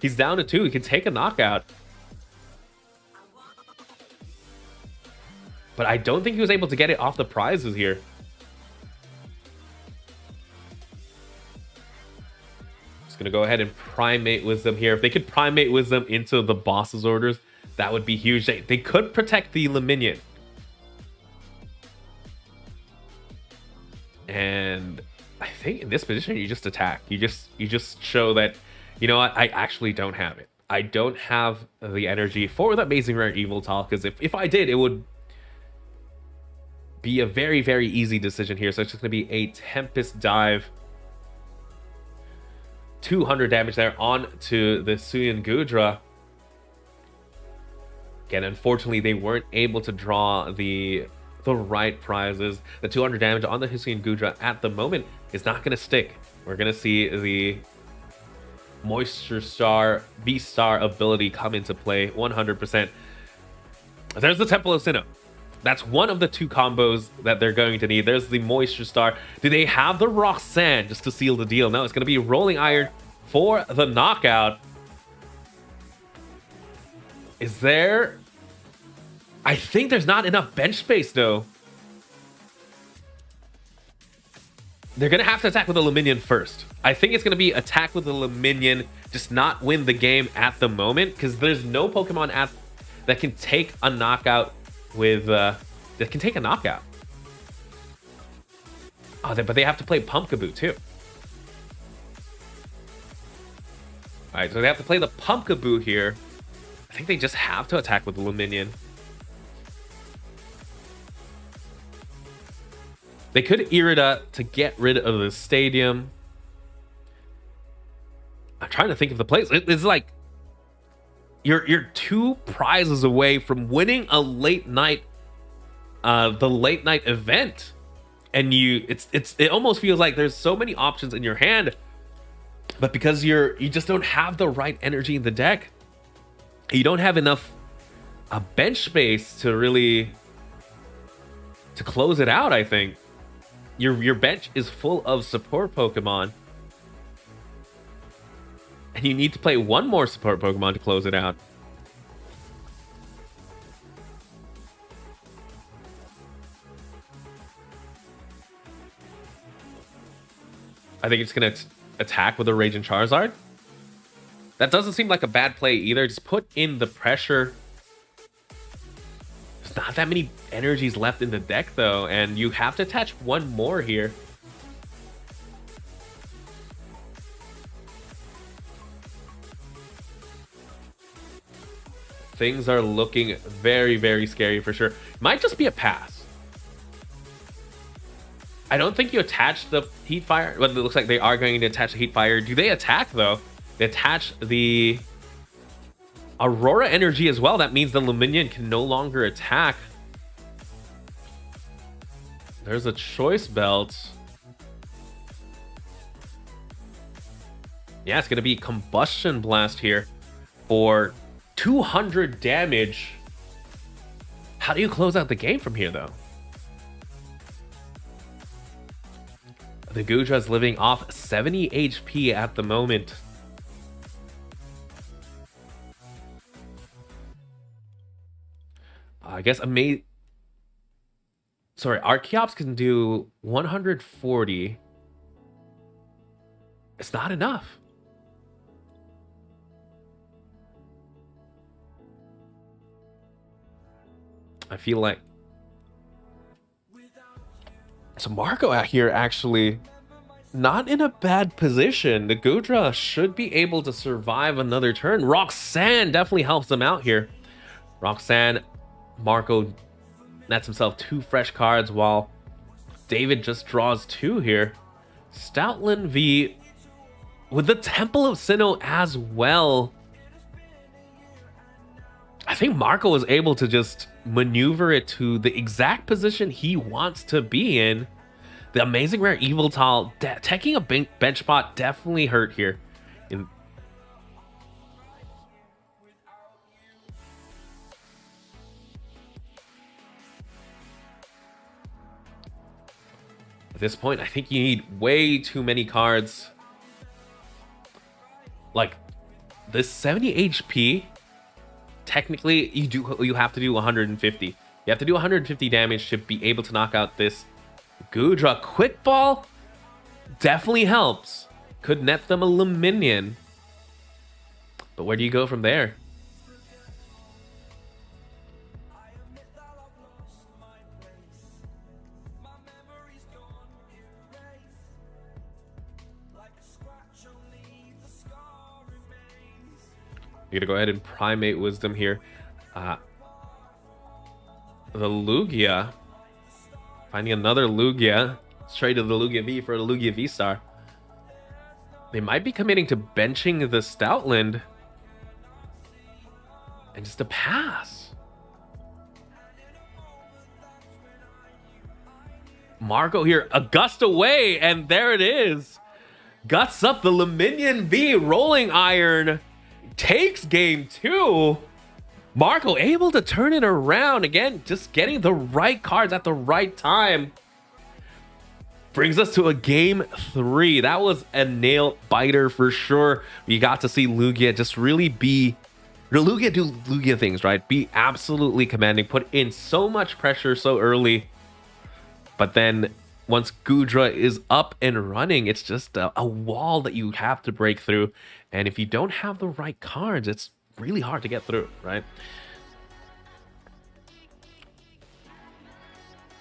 He's down to 2. He can take a knockout. But I don't think he was able to get it off the prizes here. Just going to go ahead and Primate Wisdom here. If they could Primate Wisdom into the boss's orders, that would be huge. They could protect the Luminion. And I think in this position, you just attack. You just show that, you know what, I actually don't have it. I don't have the energy for the Amazing Rare Eviltal, because if I did, it would be a very, very easy decision here. So it's just going to be a Tempest Dive. 200 damage there onto the Suyan Gudra. Again, unfortunately, they weren't able to draw the right prizes. The 200 damage on the Hisuian Gudra at the moment is not going to stick. We're going to see the Moisture Star, V-Star ability come into play 100%. There's the Temple of Sinnoh. That's one of the 2 combos that they're going to need. There's the Moisture Star. Do they have the Roxanne just to seal the deal? No, it's going to be Rolling Iron for the knockout. Is there... I think there's not enough bench space, though. They're going to have to attack with a Luminion first. I think it's going to be attack with a Luminion, just not win the game at the moment, because there's no Pokemon that can take a knockout with... that can take a knockout. Oh, but they have to play Pumpkaboo, too. Alright, so they have to play the Pumpkaboo here. I think they just have to attack with the Luminion. They could Irida to get rid of the stadium. I'm trying to think of the plays. It's like you're 2 prizes away from winning a late night, the late night event, and it almost feels like there's so many options in your hand, but because you just don't have the right energy in the deck, you don't have enough bench space to really close it out. I think. Your bench is full of support Pokemon. And you need to play 1 more support Pokemon to close it out. I think it's going to attack with a Raging Charizard. That doesn't seem like a bad play either. Just put in the pressure. There's not that many energies left in the deck, though, and you have to attach 1 more here. Things are looking very, very scary for sure. Might just be a pass. I don't think you attach the Heat Fire, but it looks like they are going to attach the Heat Fire. Do they attack, though? They attach the Aurora Energy as well. That means the Luminion can no longer attack. There's a Choice Belt. Yeah, it's going to be Combustion Blast here for 200 damage. How do you close out the game from here, though? The Gudra's living off 70 HP at the moment. I guess sorry, Archeops can do 140. It's not enough. I feel like so Marco out here actually not in a bad position. The Gudra should be able to survive another turn. Roxanne definitely helps them out here. Roxanne, Marco nets himself 2 fresh cards while David just draws 2 here. Stoutland V with the Temple of Sinnoh as well. I think Marco was able to just maneuver it to the exact position he wants to be in. The Amazing Rare Evil Tile taking a bench spot definitely hurt here. At this point, I think you need way too many cards. Like this 70 HP. Technically, you have to do 150. You have to do 150 damage to be able to knock out this Gudra. Quick Ball definitely helps. Could net them a Luminion. But where do you go from there? You're gonna go ahead and Primate Wisdom here. The Lugia. Finding another Lugia. Let's trade to the Lugia V for the Lugia V-Star. They might be committing to benching the Stoutland. And just a pass. Marco here, a gust away, and there it is. Guts up the Luminion V, Rolling Iron. Takes game 2. Marco able to turn it around again, just getting the right cards at the right time. Brings us to a game 3. That was a nail biter for sure. We got to see Lugia just really be Lugia do Lugia things, right? Be absolutely commanding, put in so much pressure so early. But then once Gudra is up and running, it's just a wall that you have to break through. And if you don't have the right cards, it's really hard to get through, right?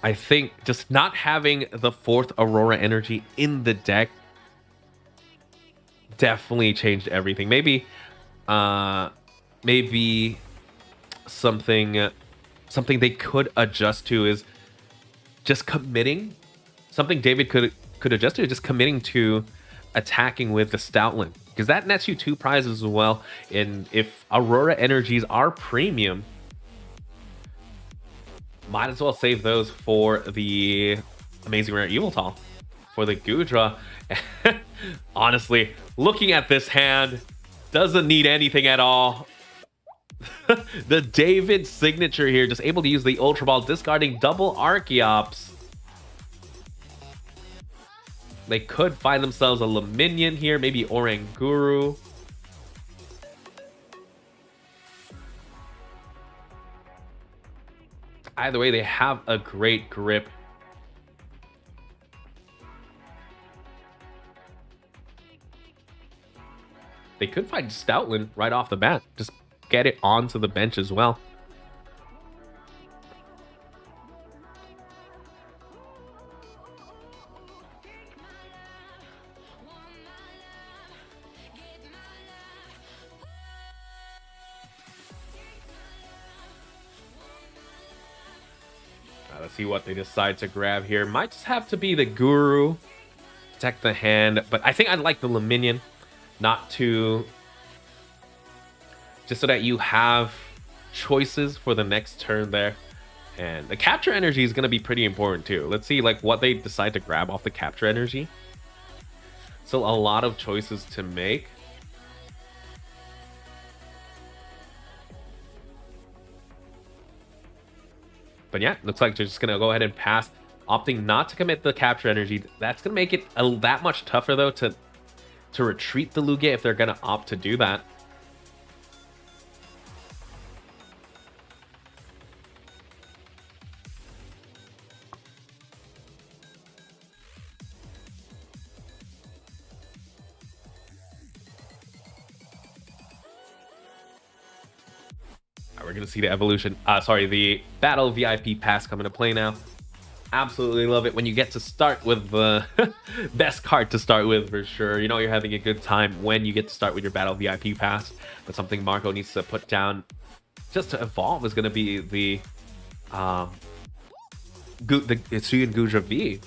I think just not having the 4th Aurora Energy in the deck definitely changed everything. Maybe something they could adjust to is just committing. Something David could adjust to, just committing to attacking with the Stoutland, because that nets you 2 prizes as well. And if Aurora Energies are premium, might as well save those for the Amazing Rare Evil Tile, for the Gudra. Honestly, looking at this hand, doesn't need anything at all. The David signature here, just able to use the Ultra Ball, discarding double Archeops. They could find themselves a Luminion here, maybe Oranguru. Either way, they have a great grip. They could find Stoutland right off the bat. Just get it onto the bench as well. Let's see what they decide to grab here. Might just have to be the Guru. Protect the hand. But I think I'd like the Luminion. Not to... just so that you have choices for the next turn there. And the Capture Energy is going to be pretty important too. Let's see like what they decide to grab off the Capture Energy. Still a lot of choices to make. But yeah, looks like they're just going to go ahead and pass, opting not to commit the Capture Energy. That's going to make it that much tougher, though, to retreat the Lugia if they're going to opt to do that. we're gonna see the evolution. Sorry, the battle VIP pass come into play now. Absolutely love it when you get to start with the best card to start with, for sure. You know you're having a good time when you get to start with your battle VIP pass. But something Marco needs to put down just to evolve is going to be the Hisuian Gudra V.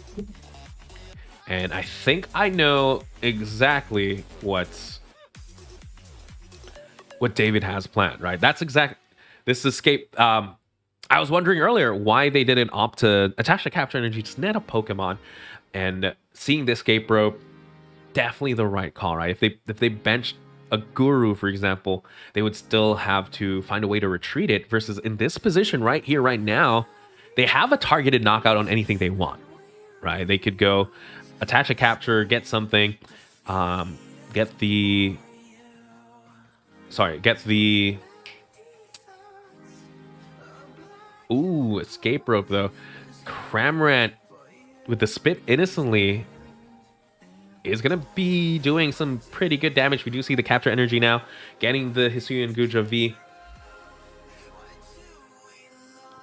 And I think I know exactly what David has planned, right? That's exact. This escape. I was wondering earlier why they didn't opt to attach the capture energy to net a Pokemon, and seeing the escape rope, definitely the right call, right? If they benched a Guru, for example, they would still have to find a way to retreat it. Versus in this position right here, right now, they have a targeted knockout on anything they want, right? They could go attach a capture, get something, get the ooh, escape rope though. Cramorant with the spit innocently is gonna be doing some pretty good damage. We do see the capture energy now, getting the Hisuian Gudra V.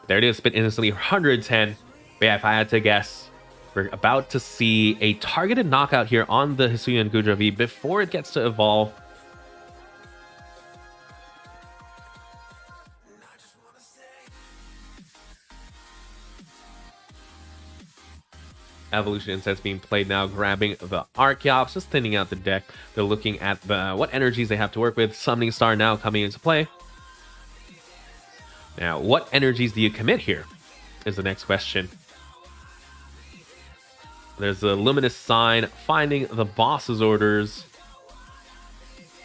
There it is, spit innocently, 110. But yeah, if I had to guess, we're about to see a targeted knockout here on the Hisuian Gudra V before it gets to evolve. Evolution Incense being played now, grabbing the Archeops, just thinning out the deck. They're looking at what energies they have to work with. Summoning Star now coming into play. Now, what energies do you commit here is the next question. There's a Luminous Sign, finding the boss's orders.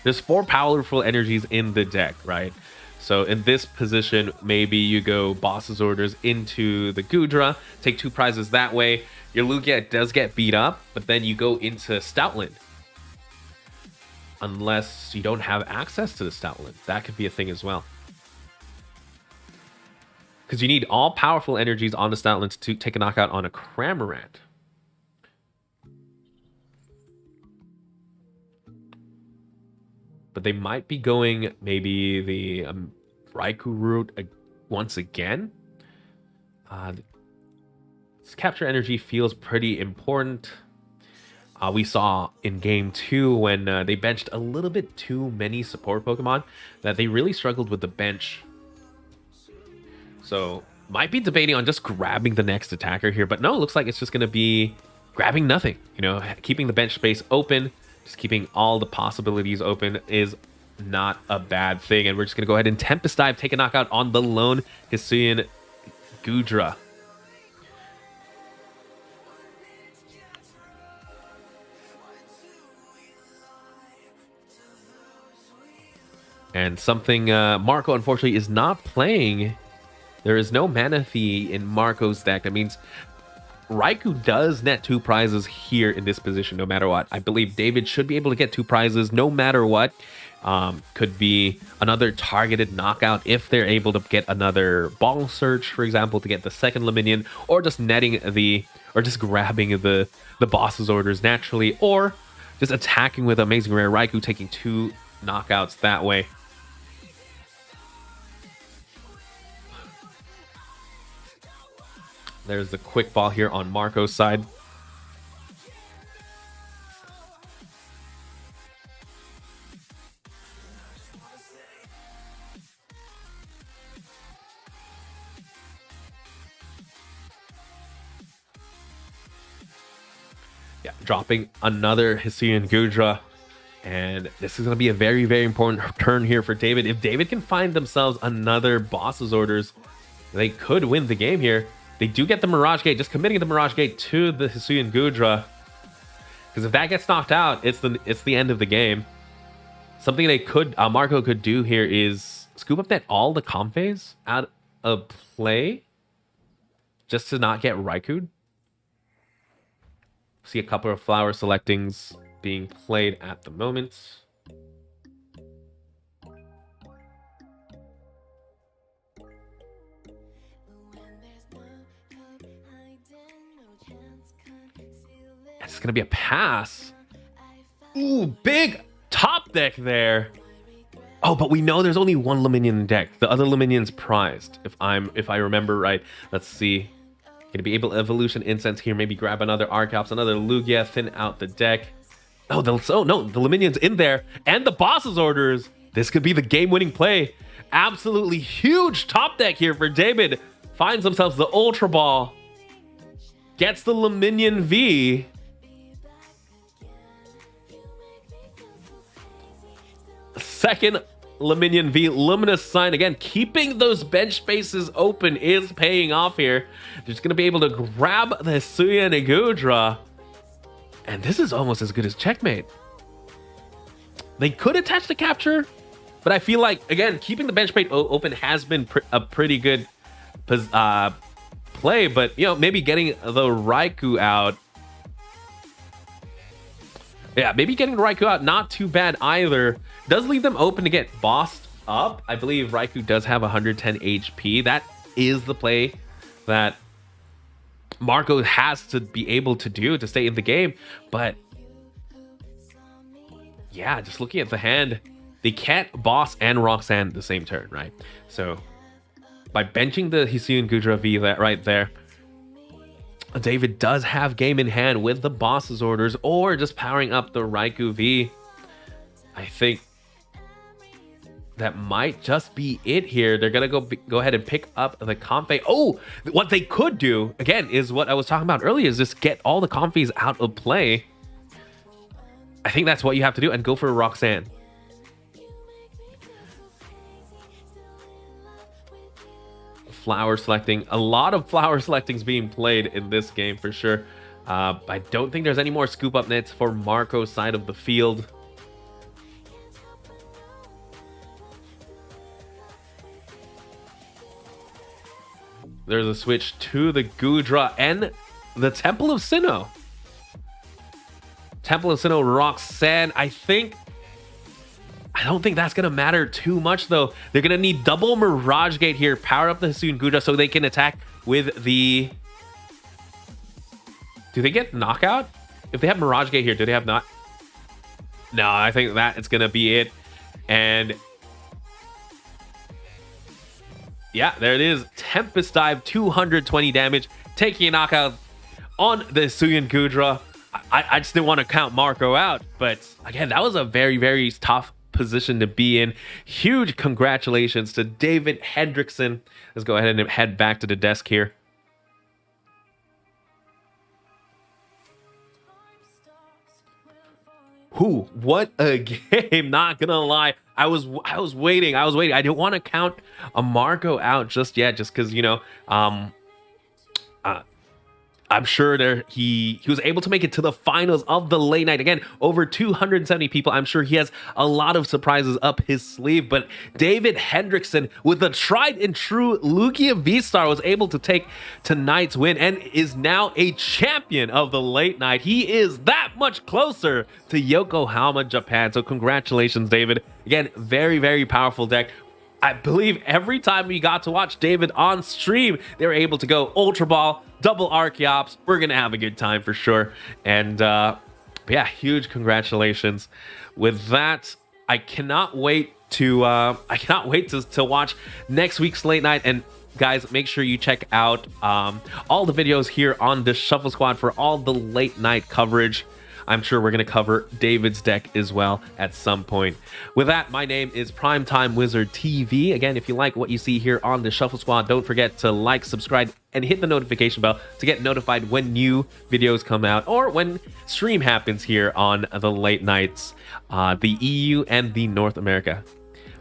There's 4 powerful energies in the deck, right? So in this position, maybe you go boss's orders into the Gudra, take 2 prizes that way. Your Lugia does get beat up, but then you go into Stoutland. Unless you don't have access to the Stoutland. That could be a thing as well. Because you need all powerful energies on the Stoutland to take a knockout on a Cramorant. But they might be going maybe the Raikou route once again. Capture energy feels pretty important. We saw in game 2 when they benched a little bit too many support Pokemon that they really struggled with the bench. So might be debating on just grabbing the next attacker here, but no, it looks like it's just going to be grabbing nothing. You know, keeping the bench space open, just keeping all the possibilities open is not a bad thing. And we're just going to go ahead and Tempest Dive, take a knockout on the lone Hisuian Gudra. And something Marco, unfortunately, is not playing. There is no Manaphy in Marco's deck. That means Raikou does net 2 prizes here in this position, no matter what. I believe David should be able to get 2 prizes no matter what. Could be another targeted knockout if they're able to get another Ball Search, for example, to get the second Luminion, or just netting or just grabbing the boss's orders naturally, or just attacking with Amazing Rare Raikou, taking 2 knockouts that way. There's the quick ball here on Marco's side. Yeah, dropping another Hisuian Gudra. And this is going to be a very, very important turn here for David. If David can find themselves another boss's orders, they could win the game here. They do get the Mirage Gate, just committing the Mirage Gate to the Hisuian Gudra. Because if that gets knocked out, it's the end of the game. Something they could, Marco could do here is scoop up that all the Comphase out of play, just to not get Raikou'd. See a couple of flower selectings being played at the moment. It's gonna be a pass. Ooh, big top deck there. Oh, but we know there's only one Luminion deck. The other Luminion's prized, if I remember right. Let's see. Gonna be able to evolution incense here. Maybe grab another Archeops, another Lugia, thin out the deck. Oh, no, the Luminion's in there, and the boss's orders. This could be the game-winning play. Absolutely huge top deck here for David. Finds themselves the Ultra Ball. Gets the Luminion V. Second Luminion V, Luminous Sign. Again, keeping those bench spaces open is paying off here. They're just going to be able to grab the Hisuian Gudra. And this is almost as good as checkmate. They could attach the capture, but I feel like, again, keeping the bench space open has been a pretty good play. But, you know, maybe getting the Raikou out. Yeah, maybe getting Raikou out, not too bad either. Does leave them open to get bossed up. I believe Raikou does have 110 HP. That is the play that Marco has to be able to do to stay in the game. But yeah, just looking at the hand, they can't boss and Roxanne the same turn, right? So by benching the Hisuian Gudra V right there, David does have game in hand with the boss's orders or just powering up the Raikou V. I think that might just be it here. They're gonna go ahead and pick up the Comfey. Oh, what they could do again is what I was talking about earlier, is just get all the Comfeys out of play. I think that's what you have to do and go for Roxanne. Flower selecting, a lot of flower selecting being played in this game for sure. I don't think there's any more scoop up nets for Marco's side of the field. There's a switch to the Gudra and the Temple of Sinnoh. Temple of Sinnoh, Roxanne. I don't think that's going to matter too much, though. They're going to need double Mirage Gate here. Power up the Hisuian Gudra so they can attack with the... Do they get knockout? If they have Mirage Gate here, do they have not? No, I think that it's going to be it. And... yeah, there it is. Tempest Dive, 220 damage. Taking a knockout on the Hisuian Gudra. I just didn't want to count Marco out. But again, that was a very, very tough position to be in. Huge congratulations to David Hendrickson. Let's go ahead and head back to the desk here. What a game, not gonna lie. I was waiting. I didn't want to count a Marco out just yet, just because, you know, I'm sure he was able to make it to the finals of the late night. Again, over 270 people. I'm sure he has a lot of surprises up his sleeve. But David Hendrickson, with the tried and true Lugia V-Star, was able to take tonight's win and is now a champion of the late night. He is that much closer to Yokohama, Japan. So congratulations, David. Again, very, very powerful deck. I believe every time we got to watch David on stream, they were able to go Ultra Ball, double Archeops. We're going to have a good time for sure. And yeah, huge congratulations. With that, I cannot wait to watch next week's late night. And guys, make sure you check out all the videos here on the Shuffle Squad for all the late night coverage. I'm sure we're going to cover David's deck as well at some point. With that, my name is PrimeTimeWizardTv. Again, if you like what you see here on the Shuffle Squad, don't forget to like, subscribe, and hit the notification bell to get notified when new videos come out or when stream happens here on the late nights, the EU and the North America.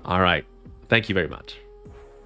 All right. Thank you very much.